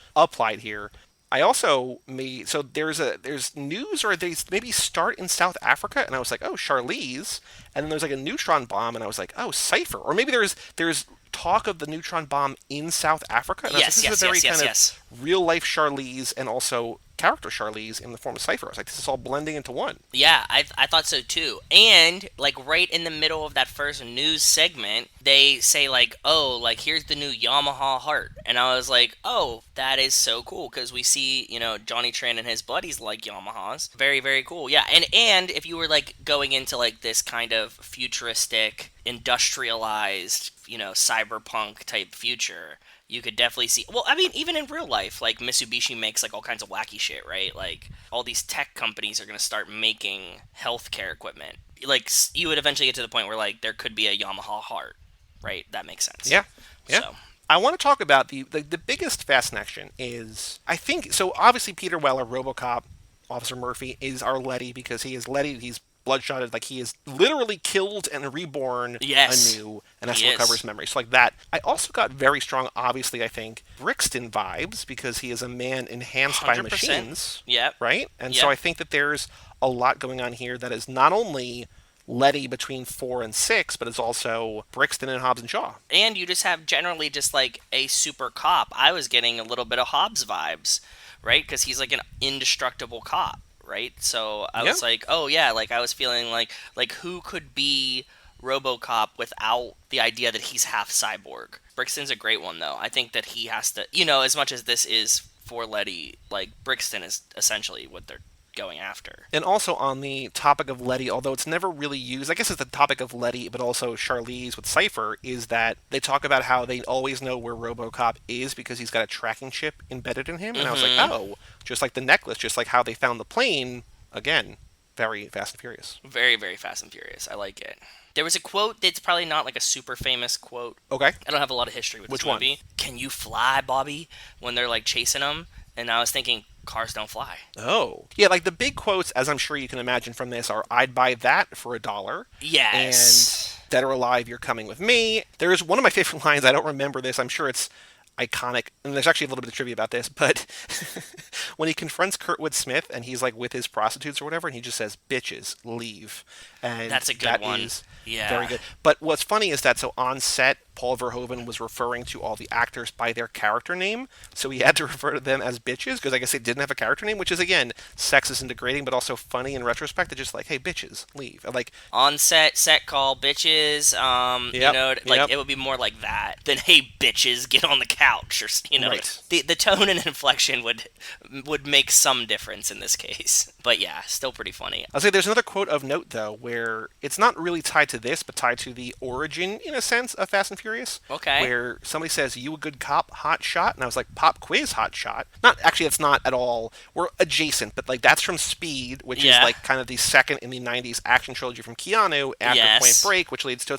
I also made there's news or they maybe start in South Africa, and I was like, oh, Charlize, and then there's like a neutron bomb, and I was like, oh, Cypher, or maybe there's talk of the neutron bomb in South Africa. And this is a very kind of real life Charlize and also character Charlize in the form of Cypher. I was like, this is all blending into one. Yeah, I thought so too. And like right in the middle of that first news segment, they say like, oh, like here's the new Yamaha heart. And I was like, oh, that is so cool because we see, Johnny Tran and his buddies like Yamahas. Very, very cool. Yeah, and if you were like going into like this kind of futuristic, industrialized, cyberpunk type future, you could definitely see. Well, I mean, even in real life, like Mitsubishi makes like all kinds of wacky shit, right? Like all these tech companies are going to start making healthcare equipment. Like you would eventually get to the point where like there could be a Yamaha heart, right? That makes sense. Yeah. So. I want to talk about the biggest fast connection is, I think, so obviously Peter Weller, RoboCop, Officer Murphy, is our Letty because he is Letty. He's bloodshotted, like he is literally killed and reborn anew, and has to recover his memory. So like that. I also got very strong, obviously, I think, Brixton vibes because he is a man enhanced 100%. By machines. Yeah. Right? And so I think that there's a lot going on here that is not only Letty between 4 and 6, but it's also Brixton and Hobbs and Shaw. And you just have generally just like a super cop. I was getting a little bit of Hobbs vibes, right? Because he's like an indestructible cop. Right, so I was like, oh yeah, like I was feeling like who could be RoboCop without the idea that he's half cyborg? Brixton's a great one though. I think that he has to, as much as this is for Letty, like Brixton is essentially what they're going after. And also on the topic of Letty, although it's never really used, I guess it's the topic of Letty, but also Charlize with Cypher, is that they talk about how they always know where RoboCop is because he's got a tracking chip embedded in him. And I was like, oh, just like the necklace, just like how they found the plane. Again, very Fast and Furious. Very, very Fast and Furious. I like it. There was a quote that's probably not like a super famous quote. Okay. I don't have a lot of history with this movie. Which one? Can you fly, Bobby? When they're like chasing him. And I was thinking, cars don't fly. Oh. Yeah, like the big quotes, as I'm sure you can imagine from this, are, I'd buy that for $1. Yes. And Dead or Alive, You're Coming With Me. There's one of my favorite lines, I don't remember this, I'm sure it's iconic, and there's actually a little bit of trivia about this, but when he confronts Kurtwood Smith and he's like with his prostitutes or whatever, and he just says, bitches, leave. And that's a good one. Is very good. But what's funny is that so on set, Paul Verhoeven was referring to all the actors by their character name, so he had to refer to them as bitches, because I guess they didn't have a character name, which is, again, sexist and degrading, but also funny in retrospect. They're just like, hey, bitches, leave. And like on set call, bitches, it would be more like that than, hey, bitches, get on the couch. couch, or Right. the tone and inflection would make some difference in this case. But yeah, still pretty funny. I'll say there's another quote of note, though, where it's not really tied to this, but tied to the origin, in a sense, of Fast and Furious. Okay. Where somebody says, "You a good cop, hot shot?" And I was like, "Pop quiz, hot shot." Not actually, it's not at all. We're adjacent, but like that's from Speed, which is like kind of the second in the '90s action trilogy from Keanu after Point Break, which leads to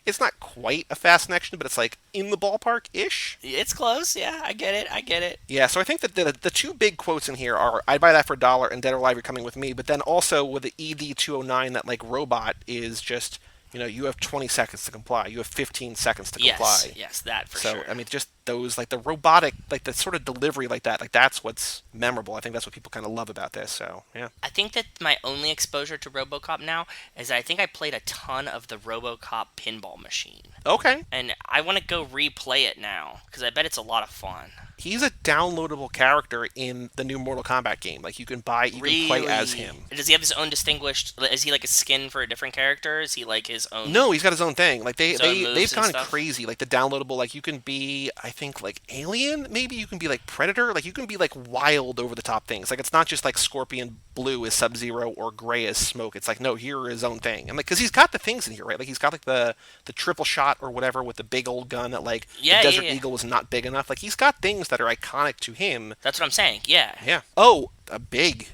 it's not quite a Fast connection, but it's like in the ballpark ish. It's close. Yeah, I get it. Yeah, so I think that the two big quotes in here are, "I'd buy that for $1," and "Dead or Alive, You're Coming With Me," but then also with the ED-209, that like robot is just, you have 20 seconds to comply. You have 15 seconds to comply. Yes, that for so, sure. I mean, just those, like the robotic, like the sort of delivery like that, like that's what's memorable. I think that's what people kind of love about this, so, yeah. I think that my only exposure to RoboCop now is that I think I played a ton of the RoboCop pinball machine. Okay. And I want to go replay it now, because I bet it's a lot of fun. He's a downloadable character in the new Mortal Kombat game. Like, you can play as him. Does he have his own distinguished... Is he like a skin for a different character? Is he like his own... No, he's got his own thing. Like, they've gone stuff? crazy. Like, the downloadable, like, you can be, I think, like, Alien, maybe? You can be, like, Predator? Like, you can be, like, wild over-the-top things. Like, it's not just, like, Scorpion Blue is Sub-Zero or Gray is Smoke. It's like, no, here is his own thing. And, like, because he's got the things in here, right? Like, he's got, like, the triple shot or whatever with the big old gun that, like, the Desert Eagle was not big enough. Like, he's got things that are iconic to him. That's what I'm saying, yeah. Yeah. Oh, a big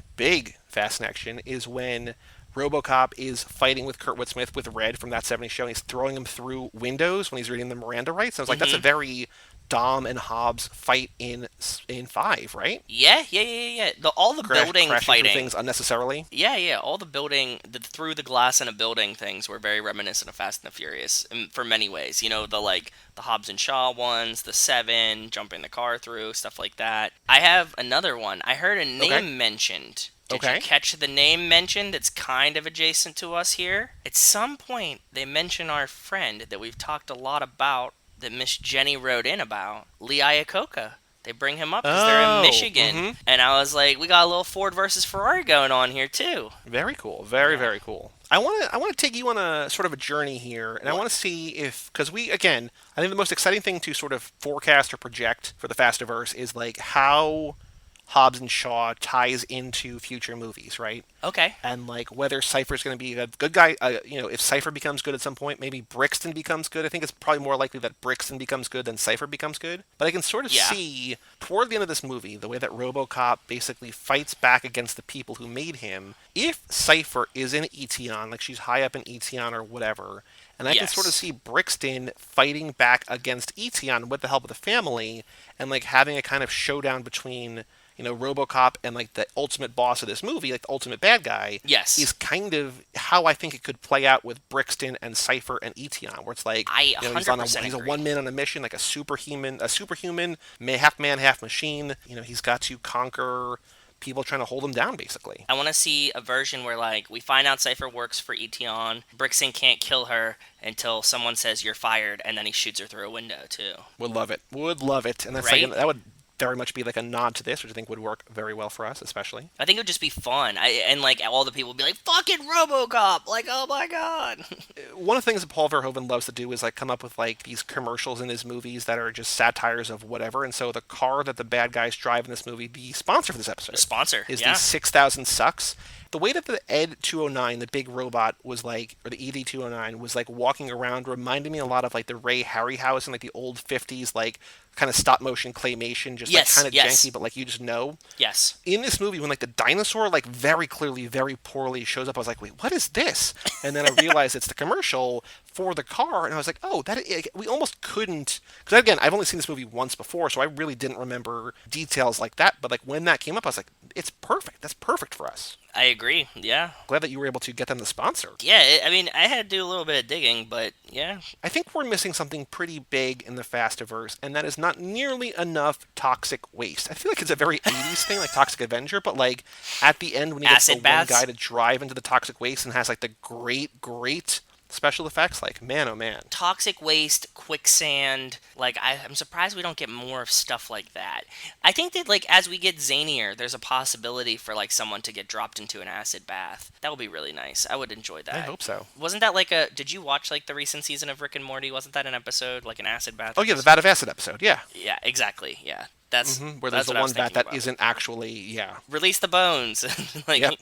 Fast connection is when RoboCop is fighting with Kurtwood Smith with Red from that '70s show, and he's throwing him through windows when he's reading the Miranda rights. And I was like, that's a very Dom and Hobbs fight in 5, right? Yeah. All the building fighting things unnecessarily. Yeah. All the building, through the glass in a building things were very reminiscent of Fast and the Furious for many ways. The Hobbs and Shaw ones, the 7, jumping the car through, stuff like that. I have another one. I heard a name mentioned. Did you catch the name mentioned that's kind of adjacent to us here? At some point, they mention our friend that we've talked a lot about, that Miss Jenny wrote in about, Lee Iacocca. They bring him up because they're in Michigan. And I was like, we got a little Ford versus Ferrari going on here, too. Very cool. Very cool. I want to take you on a sort of a journey here, and I want to see if, because I think the most exciting thing to sort of forecast or project for the Fastiverse is like how Hobbs and Shaw ties into future movies, right? Okay. And like whether Cypher's going to be a good guy, if Cypher becomes good at some point, maybe Brixton becomes good. I think it's probably more likely that Brixton becomes good than Cypher becomes good. But I can sort of see toward the end of this movie the way that RoboCop basically fights back against the people who made him. If Cypher is in Etion, like she's high up in Etion or whatever, and I can sort of see Brixton fighting back against Etion with the help of the family, and like having a kind of showdown between RoboCop and like the ultimate boss of this movie, like the ultimate bad guy, is kind of how I think it could play out with Brixton and Cypher and Etion, where it's like he's a one man on a mission, like a superhuman, half man, half machine. He's got to conquer people trying to hold him down, basically. I want to see a version where, like, we find out Cypher works for Etion, Brixton can't kill her until someone says you're fired, and then he shoots her through a window, too. Would love it. And that's that would very much be like a nod to this, which I think would work very well for us, especially. I think it would just be fun. And like all the people would be like, fucking RoboCop! Like, oh my god! One of the things that Paul Verhoeven loves to do is like come up with like these commercials in his movies that are just satires of whatever, and so the car that the bad guys drive in this movie, the sponsor for this episode, is the 6000 Sucks. The way that the Ed-209, the big robot, was like, or the ED-209, was like walking around reminded me a lot of like the Ray Harryhausen, like the old 50s, like kind of stop motion claymation, just like kind of janky, but like you just know. Yes. In this movie, when like the dinosaur like very clearly, very poorly shows up, I was like, wait, what is this? And then I realized it's the commercial for the car, and I was like, oh, we almost couldn't, because again, I've only seen this movie once before, so I really didn't remember details like that, but like when that came up, I was like, it's perfect. That's perfect for us. I agree, yeah. Glad that you were able to get them to sponsor. Yeah, I mean, I had to do a little bit of digging, but yeah. I think we're missing something pretty big in the Fastiverse, and that is not nearly enough toxic waste. I feel like it's a very 80s thing, like Toxic Avenger, but like at the end when he gets the one guy to drive into the toxic waste and has like the great special effects, like, man, oh man. Toxic waste, quicksand. Like, I'm surprised we don't get more of stuff like that. I think that, like, as we get zanier, there's a possibility for, like, someone to get dropped into an acid bath. That would be really nice. I would enjoy that. I hope so. Wasn't that like a... Did you watch, like, the recent season of Rick and Morty? Wasn't that an episode, like an acid bath? Oh, yeah, the Vat of Acid episode, yeah. Yeah, exactly, yeah. That's Where there's that's the what I one was vat thinking that about. isn't actually, yeah. Release the bones. Like, Yep.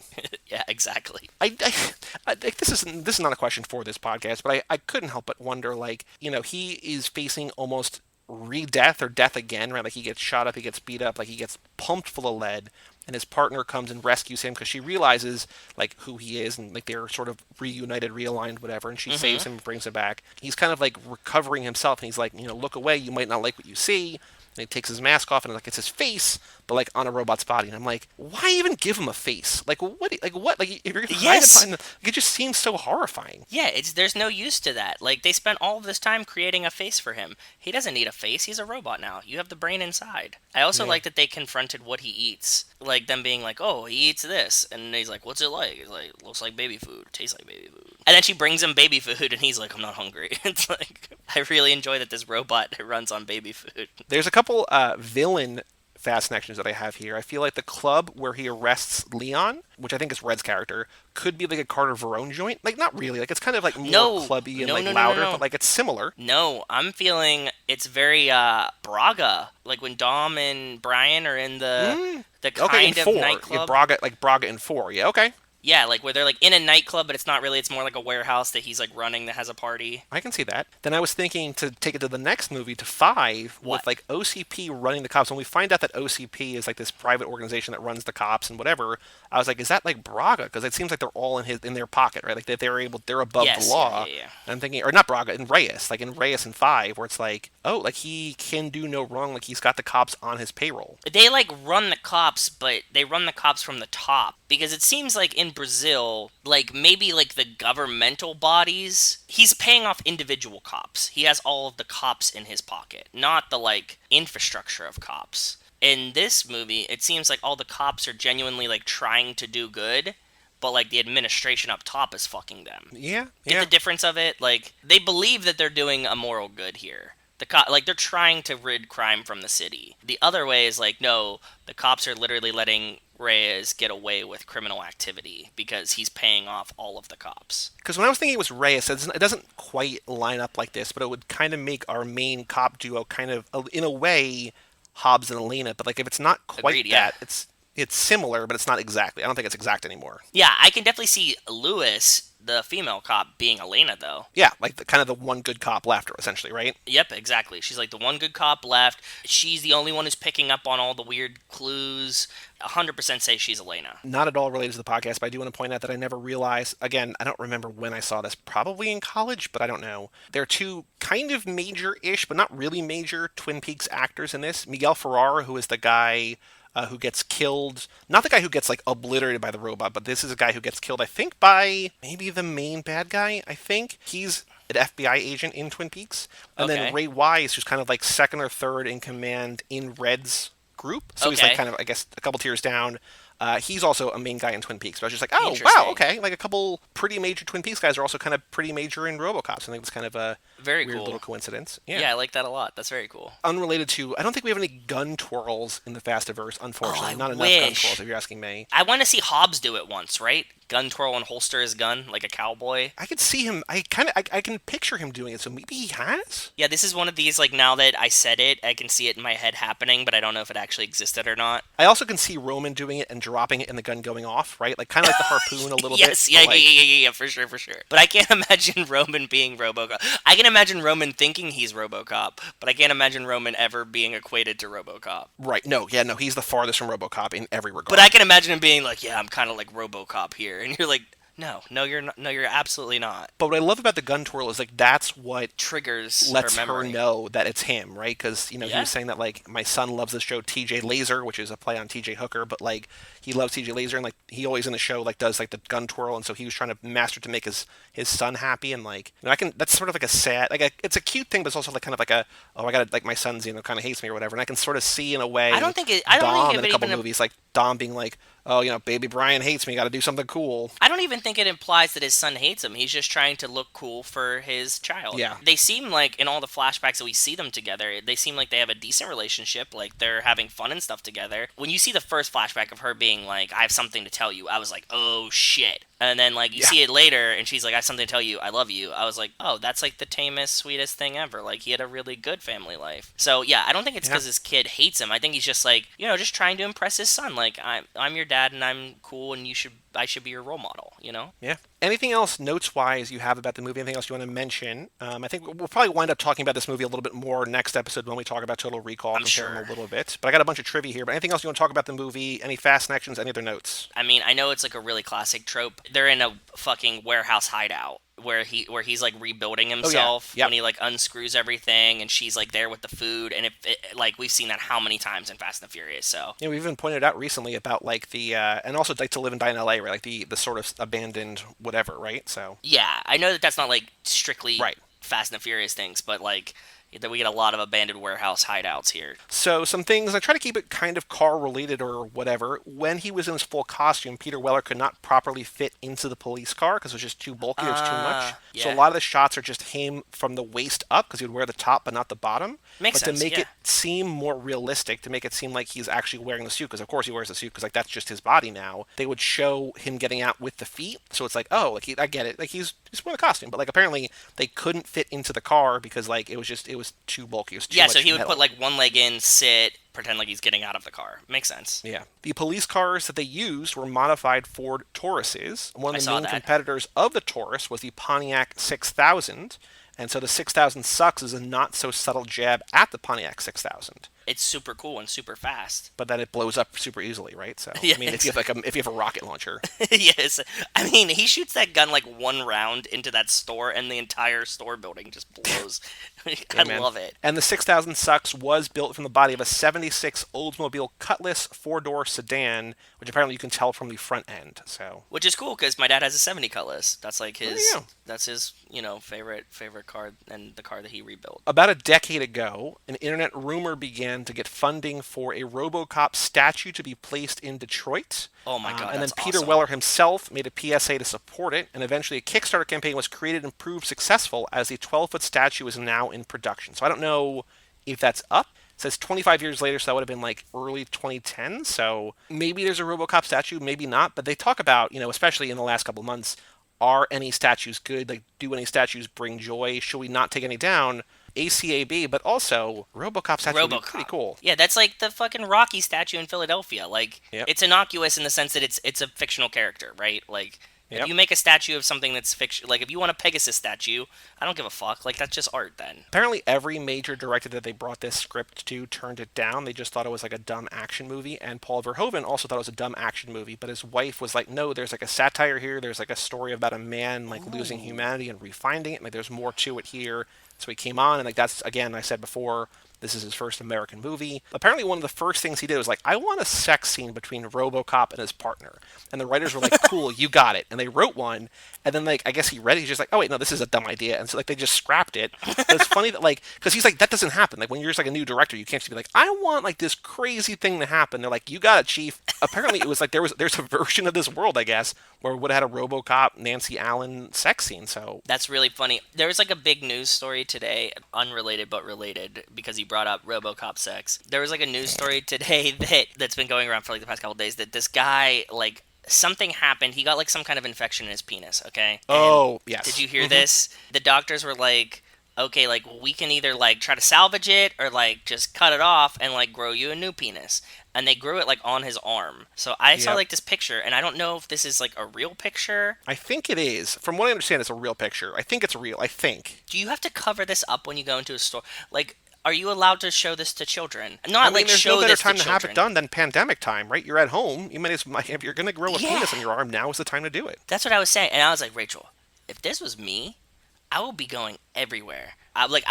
Yeah, exactly. I think this is not a question for this podcast, but I couldn't help but wonder, like, he is facing almost re-death or death again, right? Like, he gets shot up, he gets beat up, like, he gets pumped full of lead, and his partner comes and rescues him because she realizes, like, who he is, and, like, they're sort of reunited, realigned, whatever, and she saves him and brings him back. He's kind of, like, recovering himself, and he's like, look away, you might not like what you see. And he takes his mask off, and like it's his face, but like on a robot's body. And I'm like, why even give him a face? Like what? Like what? Like if you're gonna hide it behind it just seems so horrifying. Yeah, there's no use to that. Like, they spent all of this time creating a face for him. He doesn't need a face. He's a robot now. You have the brain inside. I also like that they confronted what he eats. Like, them being like, oh, he eats this. And he's like, what's it like? He's like, looks like baby food. Tastes like baby food. And then she brings him baby food, and he's like, I'm not hungry. It's like, I really enjoy that this robot runs on baby food. There's a couple villain fast connections that I have here. I feel like the club where he arrests Leon, which I think is Red's character, could be like a Carter Verone joint. Like, not really. Like, it's kind of like more clubby and louder, but like it's similar. No, I'm feeling it's very Braga. Like when Dom and Brian are in the kind of nightclub. Yeah, Braga in 4. Yeah, okay. Yeah, like where they're like in a nightclub, but it's not really. It's more like a warehouse that he's like running that has a party. I can see that. Then I was thinking to take it to the next movie, to 5, with like OCP running the cops. When we find out that OCP is like this private organization that runs the cops and whatever, I was like, is that like Braga? Because it seems like they're all in their pocket, right? Like they're above the law. Yeah. And I'm thinking, or not Braga, in Reyes, like in Reyes in 5, where it's like, oh, like he can do no wrong, like he's got the cops on his payroll. They like run the cops, but they run the cops from the top. Because it seems like in Brazil, like maybe like the governmental bodies, he's paying off individual cops. He has all of the cops in his pocket, not the like infrastructure of cops. In this movie, it seems like all the cops are genuinely like trying to do good, but like the administration up top is fucking them. Yeah. Get the difference of it? Like, they believe that they're doing a moral good here. Like, they're trying to rid crime from the city. The other way is like, no, the cops are literally letting Reyes get away with criminal activity because he's paying off all of the cops. Because when I was thinking it was Reyes, it doesn't quite line up like this, but it would kind of make our main cop duo kind of, in a way, Hobbs and Elena. But like, if it's not quite Agreed, yeah. it's similar, but it's not exactly. I don't think it's exact anymore. Yeah, I can definitely see Lewis, the female cop, being Elena, though. Yeah, like kind of the one good cop left, essentially, right? Yep, exactly. She's like the one good cop left. She's the only one who's picking up on all the weird clues. 100% say she's Elena. Not at all related to the podcast, but I do want to point out that I never realized, again, I don't remember when I saw this, probably in college, but I don't know. There are two kind of major-ish, but not really major, Twin Peaks actors in this. Miguel Ferrer, who is the guy who gets killed, not the guy who gets like obliterated by the robot, but this is a guy who gets killed, I think, by maybe the main bad guy, I think. He's an FBI agent in Twin Peaks. And then Ray Wise, who's kind of like second or third in command in Red's group. So he's like kind of, I guess, a couple tiers down. He's also a main guy in Twin Peaks. So I was just like, oh, wow, okay. Like a couple pretty major Twin Peaks guys are also kind of pretty major in RoboCop. So I think it's kind of a weird little coincidence. Yeah, I like that a lot. That's very cool. Unrelated to, I don't think we have any gun twirls in the Fastiverse, unfortunately. Oh, Not enough gun twirls, if you're asking me. I want to see Hobbs do it once, right? Gun twirl and holster his gun like a cowboy. I could see him. I can picture him doing it. So maybe he has. Yeah, this is one of these. Like, now that I said it, I can see it in my head happening, but I don't know if it actually existed or not. I also can see Roman doing it and dropping it and the gun going off. Right, like kind of like the harpoon a little bit. Yeah, for sure. But I can't imagine Roman being RoboCop. I can imagine Roman thinking he's RoboCop, but I can't imagine Roman ever being equated to RoboCop. Right. No. He's the farthest from RoboCop in every regard. But I can imagine him being like, yeah, I'm kind of like RoboCop here, and you're like, no, you're not. No, you're absolutely not. But what I love about the gun twirl is like that's what triggers lets her know that it's him, right? Because he was saying that like my son loves the show TJ Laser, which is a play on TJ Hooker, but like he loves TJ Laser, and like he always in the show like does like the gun twirl, and so he was trying to master to make his son happy, and like that's sort of like a sad, like it's a cute thing, but it's also like kind of like a I gotta like my son's kind of hates me or whatever, and I can sort of see in a way. I don't think Dom in a couple movies like Dom being like, oh, baby Brian hates me, got to do something cool. I don't even think it implies that his son hates him. He's just trying to look cool for his child. Yeah. They seem like, in all the flashbacks that we see them together, they seem like they have a decent relationship. Like, they're having fun and stuff together. When you see the first flashback of her being like, I have something to tell you, I was like, oh, shit. And then, like, you see it later, and she's like, I have something to tell you, I love you. I was like, oh, that's, like, the tamest, sweetest thing ever. Like, he had a really good family life. So, yeah, I don't think it's because his kid hates him. I think he's just, like, just trying to impress his son. Like, I'm your dad, and I'm cool, and I should be your role model, Yeah. Anything else notes-wise you have about the movie? Anything else you want to mention? I think we'll probably wind up talking about this movie a little bit more next episode when we talk about Total Recall. I'm sure. A little bit. But I got a bunch of trivia here. But anything else you want to talk about the movie? Any fast connections? Any other notes? I mean, I know it's like a really classic trope. They're in a fucking warehouse hideout where he's like rebuilding himself when he like unscrews everything, and she's like there with the food, and like we've seen that how many times in Fast and the Furious. So yeah, we've even pointed out recently about like the and also like To Live and Die in LA, right? Like the sort of abandoned whatever, right? So yeah, I know that that's not like strictly right. Fast and the Furious things, but like that we get a lot of abandoned warehouse hideouts here. So some things, I try to keep it kind of car related or whatever. When he was in his full costume, Peter Weller could not properly fit into the police car because it was just too bulky, it was too much. Yeah. So a lot of the shots are just him from the waist up because he would wear the top but not the bottom. Makes sense, to make it seem more realistic, to make it seem like he's actually wearing the suit, because of course he wears the suit because like that's just his body now, they would show him getting out with the feet. So it's like, oh, like I get it, like he's wearing the costume, but like apparently they couldn't fit into the car because like it was too bulky. It was too much so he would metal. put like one leg in, sit, pretend like he's getting out of the car. Makes sense. Yeah. The police cars that they used were modified Ford Tauruses. One of the main competitors of the Taurus was the Pontiac 6000. And so the 6000 sucks is a not so subtle jab at the Pontiac 6000. It's super cool and super fast. But then it blows up super easily, right? So yeah, I mean, if you have a rocket launcher. Yes. I mean, he shoots that gun like one round into that store and the entire store building just blows. I love it. And the 6000 sucks was built from the body of a 76 Oldsmobile Cutlass 4-door sedan, which apparently you can tell from the front end. So which is cool because my dad has a 70 Cutlass. That's like his that's his, favorite car and the car that he rebuilt. About a decade ago, an internet rumor began to get funding for a RoboCop statue to be placed in Detroit. Oh my God, and that's then Peter awesome. Weller himself made a PSA to support it, and eventually a Kickstarter campaign was created and proved successful as the 12-foot statue is now in production. So I don't know if that's up. It says 25 years later, so that would have been like early 2010. So maybe there's a RoboCop statue, maybe not. But they talk about, especially in the last couple of months, are any statues good? Like, do any statues bring joy? Should we not take any down? ACAB, but also RoboCop statue would be pretty cool. Yeah, that's like the fucking Rocky statue in Philadelphia. Like, It's innocuous in the sense that it's a fictional character, right? Like, if you make a statue of something that's fiction, like if you want a Pegasus statue, I don't give a fuck. Like, that's just art then. Apparently every major director that they brought this script to turned it down. They just thought it was like a dumb action movie, and Paul Verhoeven also thought it was a dumb action movie, but his wife was like, no, there's like a satire here, there's like a story about a man like losing humanity and refinding it, like there's more to it here. So he came on, and like that's, again, I said before, this is his first American movie. Apparently one of the first things he did was like, I want a sex scene between RoboCop and his partner. And the writers were like, cool, you got it. And they wrote one, and then like, I guess he read it, he's just like, oh wait, no, this is a dumb idea. And so like, they just scrapped it. But it's funny that like, because he's like, that doesn't happen. Like when you're just like a new director, you can't just be like, I want like this crazy thing to happen. They're like, you got it, chief. Apparently it was like, there's a version of this world, I guess, where it would have had a RoboCop, Nancy Allen sex scene. So that's really funny. There was like a big news story today, unrelated but related, because he brought up RoboCop sex. There was like a news story today that's been going around for like the past couple of days that this guy, like, something happened. He got like some kind of infection in his penis, okay? Oh, yes. Did you hear this? The doctors were like, okay, like, we can either like try to salvage it or like just cut it off and like grow you a new penis. And they grew it like on his arm. So I saw like this picture, and I don't know if this is like a real picture. I think it is. From what I understand, it's a real picture. I think it's real. I think. Do you have to cover this up when you go into a store? Like, are you allowed to show this to children? Not like show this to children. There's no better time to have it done than pandemic time, right? You're at home. You might if you're going to grow a penis on your arm, now is the time to do it. That's what I was saying. And I was like, Rachel, if this was me, I would be going everywhere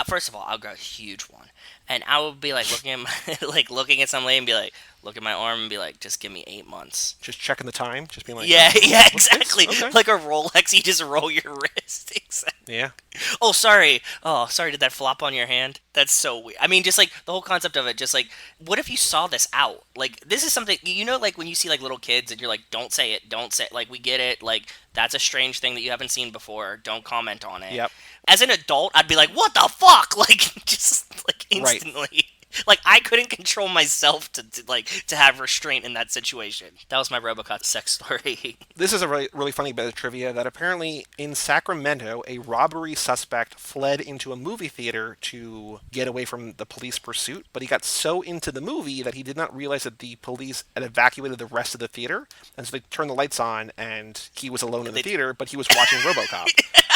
First of all, I'll go a huge one, and I would be like looking at looking at some lady and be like, look at my arm and be like, just give me 8 months. Just checking the time, just being like, Yeah, oh, yeah, what's this? exactly. Okay. Like a Rolex, you just roll your wrist. Exactly. Yeah. Oh, sorry. Oh, sorry. Did that flop on your hand? That's so weird. I mean, just like the whole concept of it, just like, what if you saw this out? Like, this is something, like when you see like little kids and you're like, don't say it, don't say it. Like, we get it. Like, that's a strange thing that you haven't seen before. Don't comment on it. Yep. As an adult, I'd be like, what the fuck? Like, just like instantly. Right. Like, I couldn't control myself to have restraint in that situation. That was my RoboCop sex story. This is a really, really funny bit of trivia that apparently in Sacramento, a robbery suspect fled into a movie theater to get away from the police pursuit, but he got so into the movie that he did not realize that the police had evacuated the rest of the theater, and so they turned the lights on, and he was alone in the theater, but he was watching RoboCop.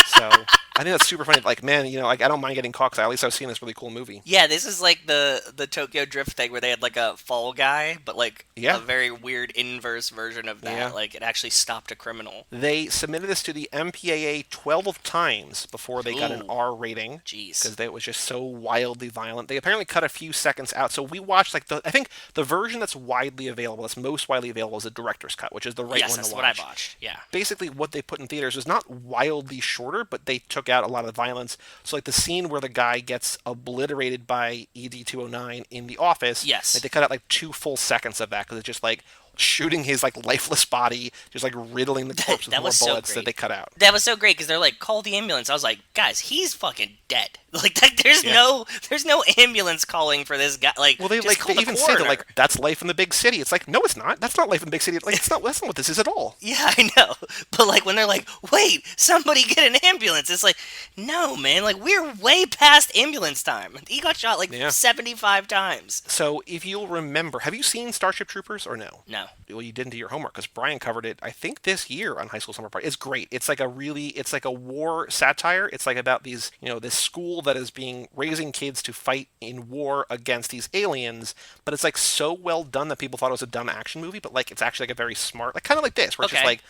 So I think that's super funny. Like, man, like, I don't mind getting caught because at least I was seeing this really cool movie. Yeah, this is like the Tokyo Drift thing where they had like a fall guy, but like a very weird inverse version of that. Yeah. Like, it actually stopped a criminal. They submitted this to the MPAA 12 times before they got an R rating. Jeez. Because it was just so wildly violent. They apparently cut a few seconds out. So we watched, like, I think the version that's most widely available is the director's cut, which is the right one to watch. Yes, that's what I watched, yeah. Basically, what they put in theaters was not wildly shorter, but they took out a lot of violence. So, like, the scene where the guy gets obliterated by ED-209 in the office, yes, they cut out, like, 2 full seconds of that, because it's just, like, shooting his, like, lifeless body, just, like, riddling the corpse with more bullets that they cut out. That was so great, because they're like, call the ambulance. I was like, guys, he's fucking dead. Like, there's no ambulance calling for this guy. Like, well, they even say that, like, that's life in the big city. It's like, no, it's not. That's not life in the big city. Like, that's not what this is at all. Yeah, I know. But, like, when they're like, wait, somebody get an ambulance, it's like, no, man. Like, we're way past ambulance time. He got shot, like, 75 times. So, if you'll remember, have you seen Starship Troopers or no? No. Well, you didn't do your homework, because Brian covered it, I think, this year on High School Summer Party. It's great. It's like a war satire. It's like about these, this school that is raising kids to fight in war against these aliens, but it's like so well done that people thought it was a dumb action movie, but like it's actually like a very smart, like kind of like this, where it's just like,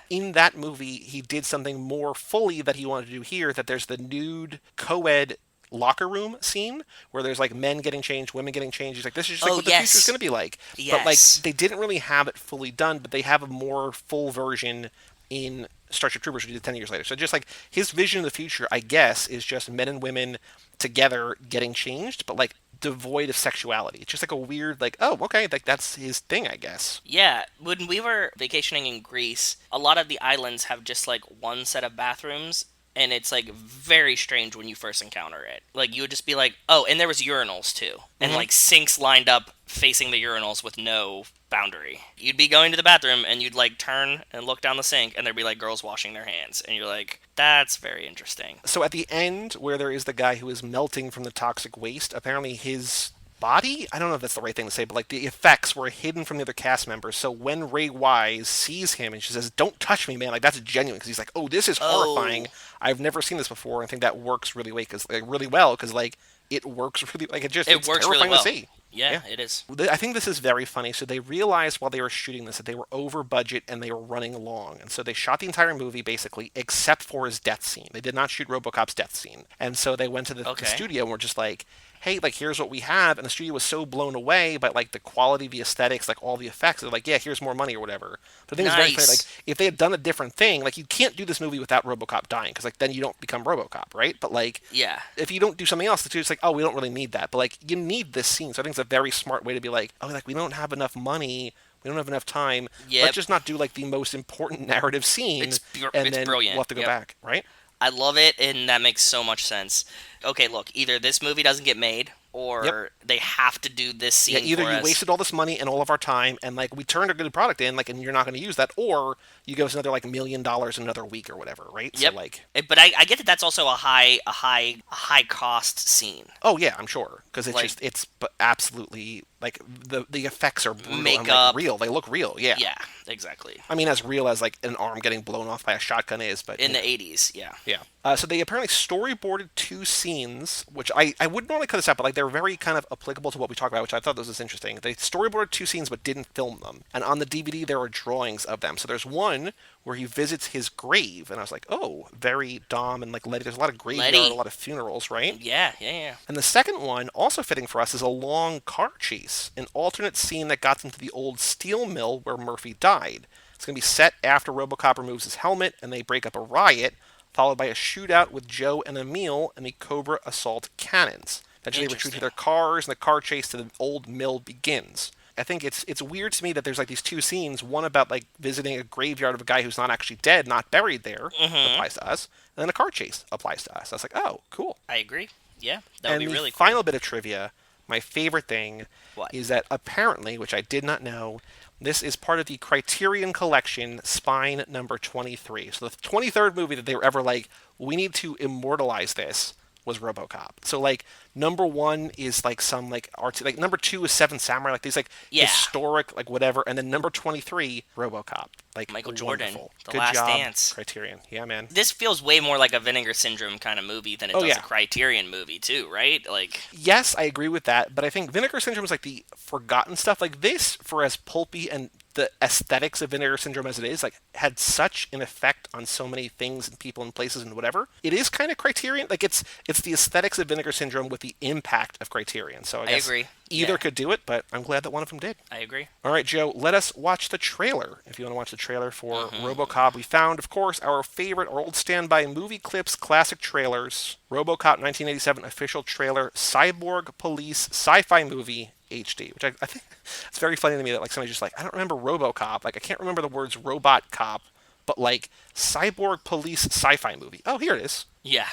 in that movie, he did something more fully that he wanted to do here, that there's the nude co-ed locker room scene where there's like men getting changed, women getting changed. He's like, this is just like what the future's going to be like. But like they didn't really have it fully done, but they have a more full version in Starship Troopers, which did 10 years later. So just like his vision of the future, I guess, is just men and women together getting changed, but like devoid of sexuality. It's just like a weird, like, oh, okay, like that's his thing, I guess. Yeah, when we were vacationing in Greece, a lot of the islands have just like one set of bathrooms, and it's like very strange when you first encounter it. Like, you would just be like, oh, and there was urinals too, and like sinks lined up facing the urinals with no boundary. You'd be going to the bathroom and you'd like turn and look down the sink and there'd be like girls washing their hands, and you're like, that's very interesting. So at the end, where there is the guy who is melting from the toxic waste, apparently his body, I don't know if that's the right thing to say, but like the effects were hidden from the other cast members. So when Ray Wise sees him and she says, don't touch me, man, like that's genuine, because he's like, oh, this is horrifying. I've never seen this before. I think that works really well, because like it works really, like it's works terrifying really well to see. Yeah, it is. I think this is very funny. So they realized while they were shooting this that they were over budget and they were running long. And so they shot the entire movie basically except for his death scene. They did not shoot RoboCop's death scene. And so they went to the studio and were just like, hey, like, here's what we have. And the studio was so blown away by, like, the quality, the aesthetics, like, all the effects. They're like, yeah, here's more money or whatever. But the thing is very funny. Like, if they had done a different thing, like, you can't do this movie without RoboCop dying, because, like, then you don't become RoboCop, right? But, like, if you don't do something else, it's like, oh, we don't really need that. But, like, you need this scene. So I think it's a very smart way to be like, oh, like, we don't have enough money. We don't have enough time. Let's just not do, like, the most important narrative scene. It's then brilliant. We'll have to go back, right? I love it, and that makes so much sense. Okay, look, either this movie doesn't get made, or they have to do this scene either for you us. Wasted all this money and all of our time, and like we turned a good product in, like, and you're not going to use that, or you give us another like $1 million in another week or whatever, right? Yep. So like, but I get that that's also a high cost scene. Oh yeah, I'm sure, because it's like, it's absolutely like the effects are brutal, makeup, like, real. They look real. Yeah. Yeah, exactly. I mean, as real as like an arm getting blown off by a shotgun is, but in the 80s, yeah. Yeah. So they apparently storyboarded 2 scenes scenes, which I wouldn't normally cut this out, but like they're very kind of applicable to what we talk about, which I thought this was interesting. They storyboarded 2 scenes but didn't film them. And on the DVD, there are drawings of them. So there's one where he visits his grave, and I was like, oh, very Dom and like Letty. There's a lot of graveyard, Letty. a lot of funerals, right? Yeah. And the second one, also fitting for us, is a long car chase, an alternate scene that got them to the old steel mill where Murphy died. It's going to be set after RoboCop removes his helmet and they break up a riot, followed by a shootout with Joe and Emil and the Cobra assault cannons. Eventually they retreat to their cars and the car chase to the old mill begins. I think it's weird to me that there's like these 2 scenes, one about like visiting a graveyard of a guy who's not actually dead, not buried there, applies to us, and then a car chase applies to us. I was like, oh, cool. I agree. Yeah, that would be really cool. Final bit of trivia, my favorite thing, What? is that apparently, which I did not know, this is part of the Criterion Collection, Spine number 23. So the 23rd movie that they were ever like, we need to immortalize this, was RoboCop. So like number 1 is like some like art, like number 2 is Seven Samurai, like these like historic like whatever, and then number 23 RoboCop, like Michael Jordan, wonderful. The Good Last job, Dance. Criterion. Yeah, man. This feels way more like a Vinegar Syndrome kind of movie than it does a Criterion movie too, right? Like, yes, I agree with that, but I think Vinegar Syndrome is like the forgotten stuff. Like this, for as pulpy and the aesthetics of Vinegar Syndrome as it is, like had such an effect on so many things and people and places and whatever. It is kind of Criterion. Like it's the aesthetics of Vinegar Syndrome with the impact of Criterion. So I guess agree. Either could do it, but I'm glad that one of them did. I agree. All right, Joe, let us watch the trailer. If you want to watch the trailer for RoboCop, we found, of course, our favorite, our old standby movie clips, classic trailers. RoboCop 1987 official trailer, Cyborg Police sci-fi movie HD, which I think it's very funny to me that like somebody's just like, I don't remember RoboCop. Like I can't remember the words robot cop, but like Cyborg Police sci-fi movie. Oh, here it is. Yeah.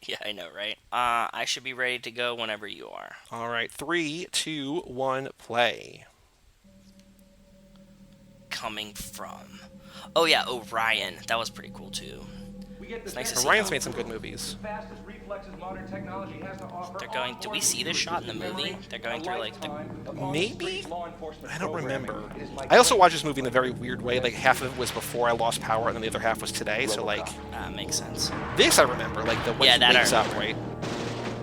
Yeah, I know, right? I should be ready to go whenever you are. All right, 3, 2, 1, play. Coming from. Oh yeah, Orion. That was pretty cool too. It's nice to see Orion's him. made some good movies. They're going. Do we see this shot in the movie? They're going through like the. Maybe? I don't remember. I also watched this movie in a very weird way. Like half of it was before I lost power, and then the other half was today. So like, Makes sense. this I remember. Like the when Yeah, he that wakes I up, right?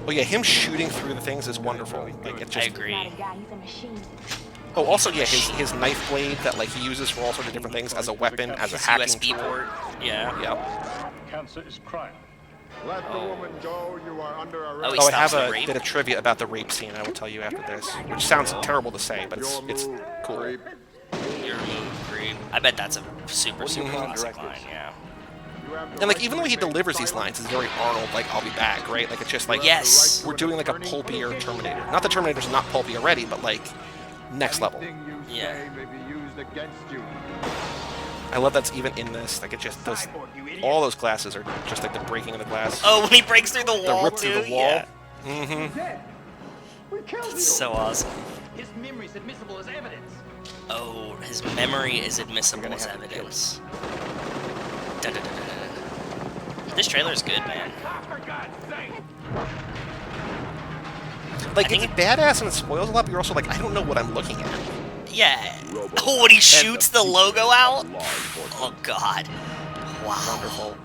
Oh yeah, him shooting through the things is wonderful. Like it I just. agree. Oh, also yeah, his knife blade that like he uses for all sorts of different things as a weapon, as a His hacking USB tool. port. Yeah. Yep. Cancer is crime. Let the woman go. You are under Oh, arrest. he Oh, I stops have the a rape? bit of trivia about the rape scene. I will tell you after this, which sounds terrible to say, but Your it's move, cool. creep. Your move, creep. I bet that's a super Mhm. classic line. Yeah. You have the And like right even to the way he remain delivers these silent. lines is very Arnold, like I'll be back, right? Like it's just like Yes. we're doing like a pulpier Terminator. Not that Terminator's not pulpy already, but like next level. Anything you Yeah. say may be used against you. I love that's even in this. Like it just those all those glasses are just like the breaking of the glass. Oh, when he breaks through the the wall rip too. through the wall. Yeah. Mm-hmm. It's so awesome. His memory's admissible as evidence. Oh, his memory is admissible as evidence. Dun-dun-dun-dun-dun. This trailer is good, man. For God's sake! Like I it's think badass and it spoils a lot, but you're also like, I don't know what I'm looking at. Yeah. Oh, when he shoots the logo out. Oh God. Wow. Wonderful.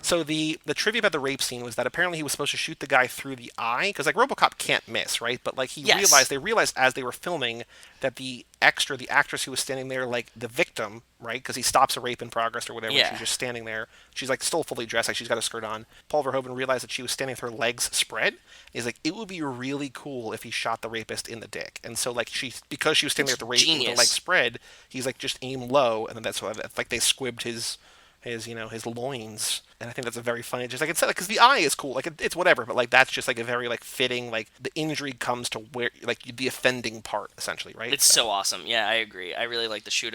So the trivia about the rape scene was that apparently he was supposed to shoot the guy through the eye, because like RoboCop can't miss, right? But like they realized as they were filming that the actress who was standing there, like the victim, right? Because he stops a rape in progress or whatever. Yeah. She's just standing there. She's like still fully dressed, like she's got a skirt on. Paul Verhoeven realized that she was standing with her legs spread. He's like, it would be really cool if he shot the rapist in the dick. And so like because she was standing there with the Genius. with the legs spread, he's like just aim low, and then that's why like they squibbed his loins, and I think that's a very funny, just like it's because the eye is cool, like it's whatever, but like that's just like a very like fitting, like the injury comes to where like the offending part essentially, right? It's so awesome. Yeah, I agree. I really like the shoot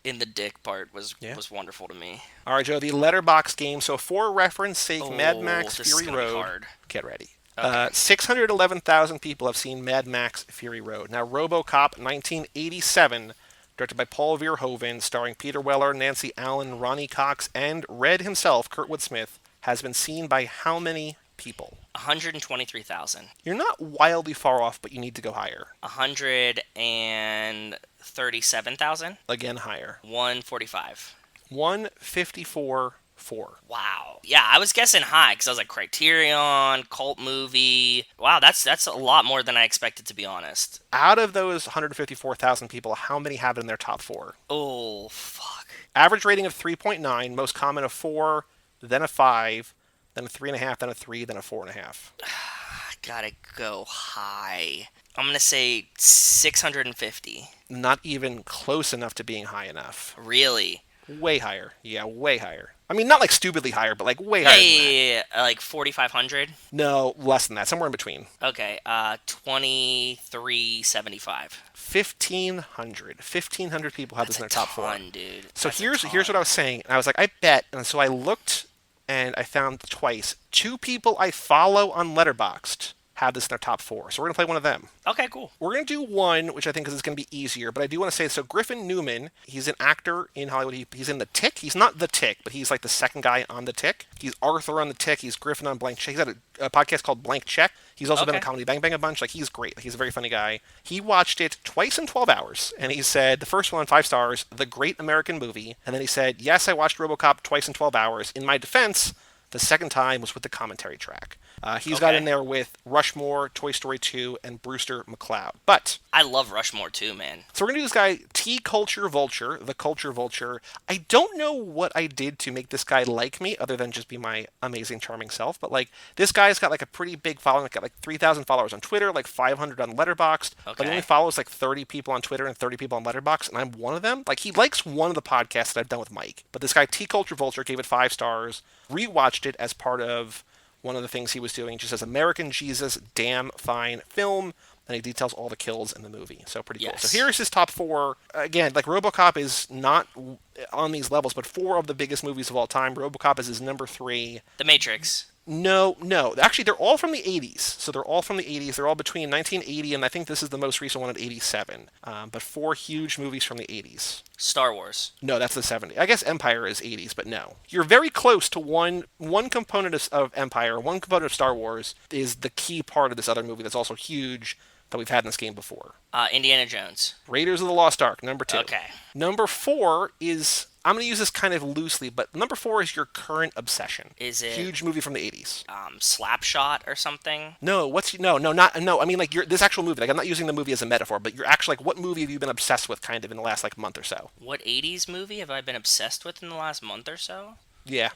in the dick part was wonderful to me. All right, Joe, the letterbox game. So for reference sake, Mad Oh, Max this is Fury gonna be Road. hard. Get ready. Okay. 611,000 people have seen Mad Max Fury Road. Now, RoboCop 1987. Directed by Paul Verhoeven, starring Peter Weller, Nancy Allen, Ronnie Cox, and Red himself, Kurtwood Smith, has been seen by how many people? 123,000. You're not wildly far off, but you need to go higher. 137,000. Again, higher. 145. 154,400. 4. Wow. Yeah, I was guessing high because I was like Criterion, cult movie. Wow, that's a lot more than I expected, to be honest. Out of those 154,000 people, how many have it in their top 4? Oh, fuck. Average rating of 3.9, most common of 4, then a 5, then a 3.5, then a 3, then a 4.5. I gotta go high. I'm gonna say 650. Not even close enough to being high enough. Really? Way higher. Yeah, way higher. I mean, not like stupidly higher, but like way Yeah, higher yeah, than that. yeah, yeah. Like 4,500? No, less than that. Somewhere in between. Okay, 2375. 1,500 people have this in their top 4. Dude. So That's a here's what I was saying. I was like, I bet, and so I looked and I found twice. 2 people I follow on Letterboxd have this in their top 4. So we're gonna play one of them. Okay, cool. We're going to do one, which I think is going to be easier, but I do want to say, so Griffin Newman, he's an actor in Hollywood. He's in The Tick. He's not The Tick, but he's like the second guy on The Tick. He's Arthur on The Tick. He's Griffin on Blank Check. He's got a podcast called Blank Check. He's also been in Okay. Comedy Bang Bang a bunch. Like, he's great. He's a very funny guy. He watched it twice in 12 hours, and he said, the first one, 5 stars, The Great American Movie. And then he said, yes, I watched RoboCop twice in 12 hours. In my defense, the second time was with the commentary track. He's got Okay. in there with Rushmore, Toy Story 2, and Brewster McCloud. But I love Rushmore too, man. so we're going to do this guy, T Culture Vulture, the Culture Vulture. I don't know what I did to make this guy like me, other than just be my amazing, charming self. But, like, this guy's got, like, a pretty big following. He's got, like, 3,000 followers on Twitter, like, 500 on Letterboxd. But he Okay. only follows, like, 30 people on Twitter and 30 people on Letterboxd, and I'm one of them. Like, he likes one of the podcasts that I've done with Mike. But this guy, T Culture Vulture, gave it 5 stars, rewatched it as part of one of the things he was doing. Just says, American Jesus, damn fine film. And he details all the kills in the movie. So pretty cool. Yes. So here's his top 4. Again, like, RoboCop is not on these levels, but 4 of the biggest movies of all time. RoboCop is his number 3. The Matrix. No. Actually, they're all from the 80s. So they're all from the 80s. They're all between 1980 and I think this is the most recent one at 87. But 4 huge movies from the 80s. Star Wars. No, that's the 70s. I guess Empire is 80s, but no. You're very close to one component of Empire. One component of Star Wars is the key part of this other movie that's also huge that we've had in this game before. Indiana Jones. Raiders of the Lost Ark, number 2. Okay. Number 4 is, I'm going to use this kind of loosely, but number 4 is your current obsession. Is it Huge movie from the 80s. Slapshot or something? No, I mean, like, this actual movie. Like, I'm not using the movie as a metaphor, but you're actually, like, what movie have you been obsessed with kind of in the last, like, month or so? What 80s movie have I been obsessed with in the last month or so? Yeah.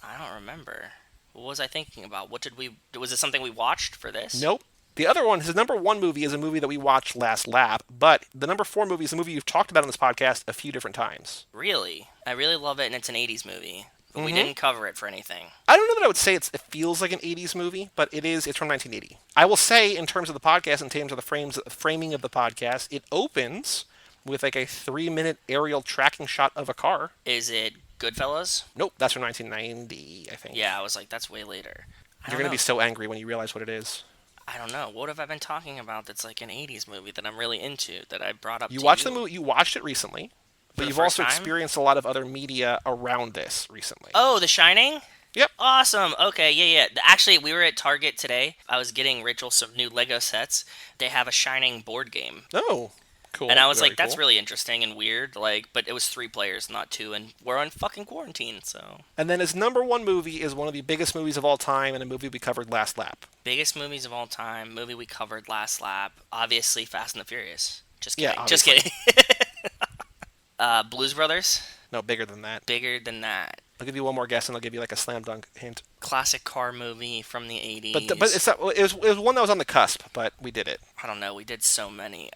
I don't remember. What was I thinking about? Was it something we watched for this? Nope. The other one, his number 1 movie is a movie that we watched last lap, but the number 4 movie is a movie you've talked about on this podcast a few different times. Really? I really love it, and it's an 80s movie. But we didn't cover it for anything. I don't know that I would say it feels like an 80s movie, but it's from 1980. I will say, in terms of the podcast, in terms of the framing of the podcast, it opens with like a 3-minute aerial tracking shot of a car. Is it Goodfellas? Nope, that's from 1990, I think. Yeah, I was like, that's way later. You're going to be so angry when you realize what it is. I don't know. What have I been talking about that's like an 80s movie that I'm really into that I brought up You to watched you? the movie. You watched it recently, but the you've first also time? experienced a lot of other media around this recently. Oh, The Shining? Yep. Awesome. Okay, yeah. Actually, we were at Target today. I was getting Rachel some new Lego sets. They have a Shining board game. Oh, cool. And I was Very like, that's cool. really interesting and weird. Like, but it was 3 players, not 2, and we're on fucking quarantine, so. And then his number 1 movie is one of the biggest movies of all time and a movie we covered last lap. Biggest movies of all time, movie we covered last lap. Obviously, Fast and the Furious. Just Yeah, kidding. Just obviously. kidding. Blues Brothers? No, bigger than that. Bigger than that. I'll give you one more guess, and I'll give you like a slam dunk hint. Classic car movie from the 80s. But it's not, it was one that was on the cusp, but we did it. I don't know. We did so many.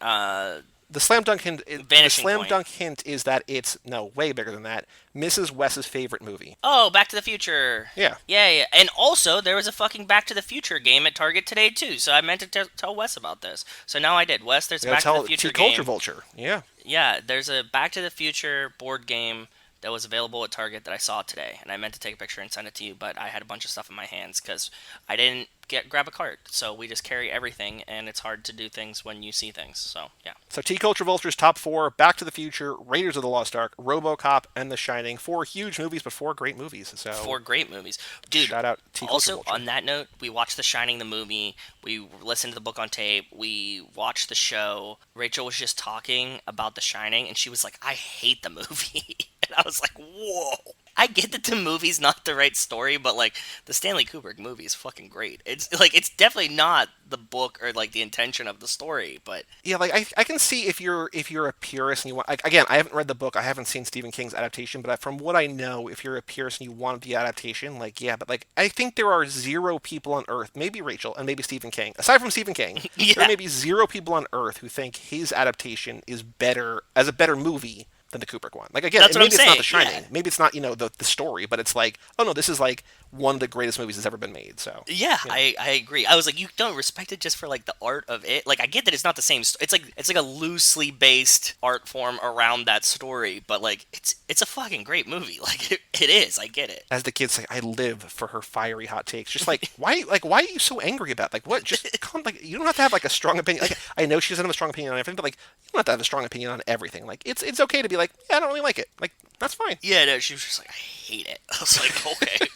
The slam dunk hint. Vanishing Point. Dunk hint is that it's way bigger than that. Mrs. Wes's favorite movie. Oh, Back to the Future. Yeah. Yeah. And also, there was a fucking Back to the Future game at Target today, too. So I meant to tell Wes about this. So now I did. Wes, there's a Back to the Future game. Culture Vulture. Yeah. Yeah, there's a Back to the Future board game that was available at Target that I saw today. And I meant to take a picture and send it to you, but I had a bunch of stuff in my hands because I didn't grab a cart. So we just carry everything, and it's hard to do things when you see things. So, yeah. So T Culture Vulture's top 4: Back to the Future, Raiders of the Lost Ark, RoboCop, and The Shining. 4 huge movies, but 4 great movies. So 4 great movies. Dude, shout out T Culture also, Vulture. on that note, we watched The Shining, the movie. We listened to the book on tape. We watched the show. Rachel was just talking about The Shining, and she was like, I hate the movie. And I was like, whoa. I get that the movie's not the right story, but like the Stanley Kubrick movie is fucking great. It's definitely not the book or like the intention of the story, but Yeah, like I can see if you're a purist and you want, like, again, I haven't read the book, I haven't seen Stephen King's adaptation, but from what I know, if you're a purist and you want the adaptation, like, yeah, but like I think there are 0 people on Earth, maybe Rachel and maybe Stephen King, aside from Stephen King, Yeah. there may be 0 people on Earth who think his adaptation is better as a better movie than the Kubrick one. Like, again, That's what maybe I'm it's not The saying, Shining, yeah. maybe it's not the story, but it's like, oh no, this is like one of the greatest movies that's ever been made. So yeah, I agree. I was like, you don't respect it just for like the art of it. Like, I get that it's not the same. It's like a loosely based art form around that story, but like it's a fucking great movie. Like it is. I get it. as the kids say, I live for her fiery hot takes. Just like why are you so angry about like what? Just come like you don't have to have like a strong opinion. Like I know she doesn't have a strong opinion on everything, but like you don't have to have a strong opinion on everything. Like it's okay to be like, yeah, I don't really like it. Like that's fine. Yeah, no, she was just like, I hate it. I was like, okay.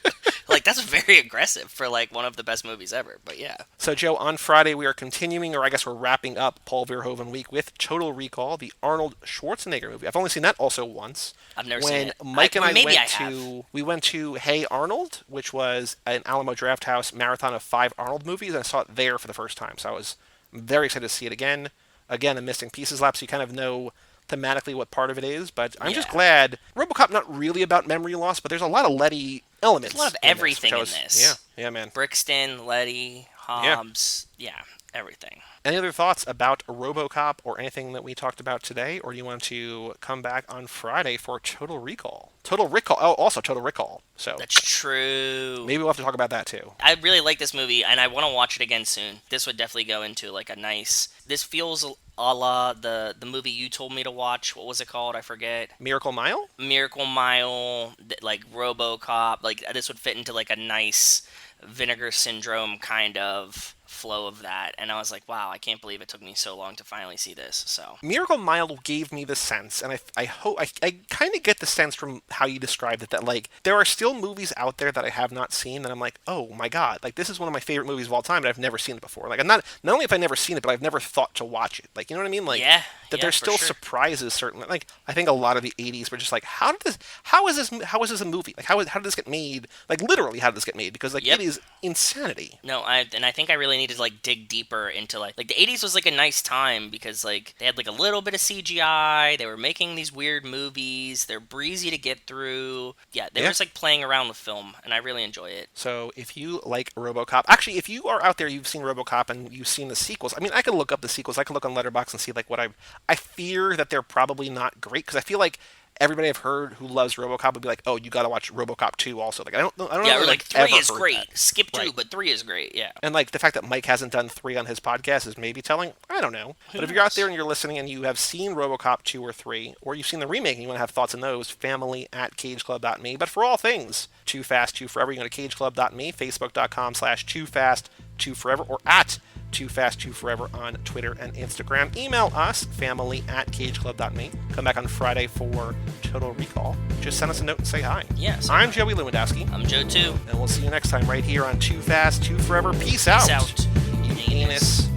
Like, that's very aggressive for like one of the best movies ever. But yeah. So Joe, on Friday we are continuing, or I guess we're wrapping up Paul Verhoeven week with Total Recall, the Arnold Schwarzenegger movie. I've only seen that also once. I've never when seen it. Mike and I maybe went I have. we went to Hey Arnold, which was an Alamo Drafthouse marathon of 5 Arnold movies, and I saw it there for the first time. So I was very excited to see it again. Again, a missing pieces lap, so you kind of know thematically what part of it is, but I'm just glad. RoboCop not really about memory loss, but there's a lot of Letty elements. There's a lot of in everything in this. this. Yeah, man. Brixton, Letty, Hobbs, yeah, everything. Any other thoughts about RoboCop or anything that we talked about today, or do you want to come back on Friday for Total Recall? Total Recall. Oh, also Total Recall. So That's true. maybe we'll have to talk about that too. I really like this movie, and I want to watch it again soon. This would definitely go into like a nice. This feels a la the movie you told me to watch. What was it called? I forget. Miracle Mile? Miracle Mile, like RoboCop. Like this would fit into like a nice Vinegar Syndrome kind of flow of that, and I was like, wow, I can't believe it took me so long to finally see this. So Miracle Mile gave me the sense, and I hope I kind of get the sense from how you described it that like there are still movies out there that I have not seen that I'm like, oh my god, like this is one of my favorite movies of all time, but I've never seen it before. Like I'm not only have I never seen it, but I've never thought to watch it. Like you know what I mean? Like yeah, that there's for still sure. surprises. Certainly, like I think a lot of the '80s were just like, how is this a movie? Like how did this get made? Like literally, how did this get made? Because like Yep. it is insanity. No, I think I really need to like dig deeper into like the 80s was like a nice time because like they had like a little bit of CGI, they were making these weird movies, they're breezy to get through. Yeah, they were just like playing around with film, and I really enjoy it. So if you like RoboCop, actually, if you are out there, you've seen RoboCop and you've seen the sequels. I mean, I can look up the sequels. I can look on Letterboxd and see like what I fear that they're probably not great because I feel like everybody I've heard who loves RoboCop would be like, oh, you got to watch RoboCop 2 also. Like I don't know. Yeah, if or like I've 3 ever is heard great. that. Skip 2, Right. but 3 is great. Yeah. And like the fact that Mike hasn't done 3 on his podcast is maybe telling. I don't know. But if you're out there and you're listening and you have seen RoboCop 2 or 3, or you've seen the remake and you want to have thoughts on those, family@cageclub.me. But for all things Too Fast, Too Forever, you go to cageclub.me, facebook.com/toofast2forever, or at Too Fast, Too Forever on Twitter and Instagram. Email us, family@cageclub.me. Come back on Friday for Total Recall. Just send us a note and say hi. Yeah, so I'm Joey Lewandowski, I'm Joe too. and we'll see you next time right here on Too Fast, Too Forever. Peace out. Peace out. You anus.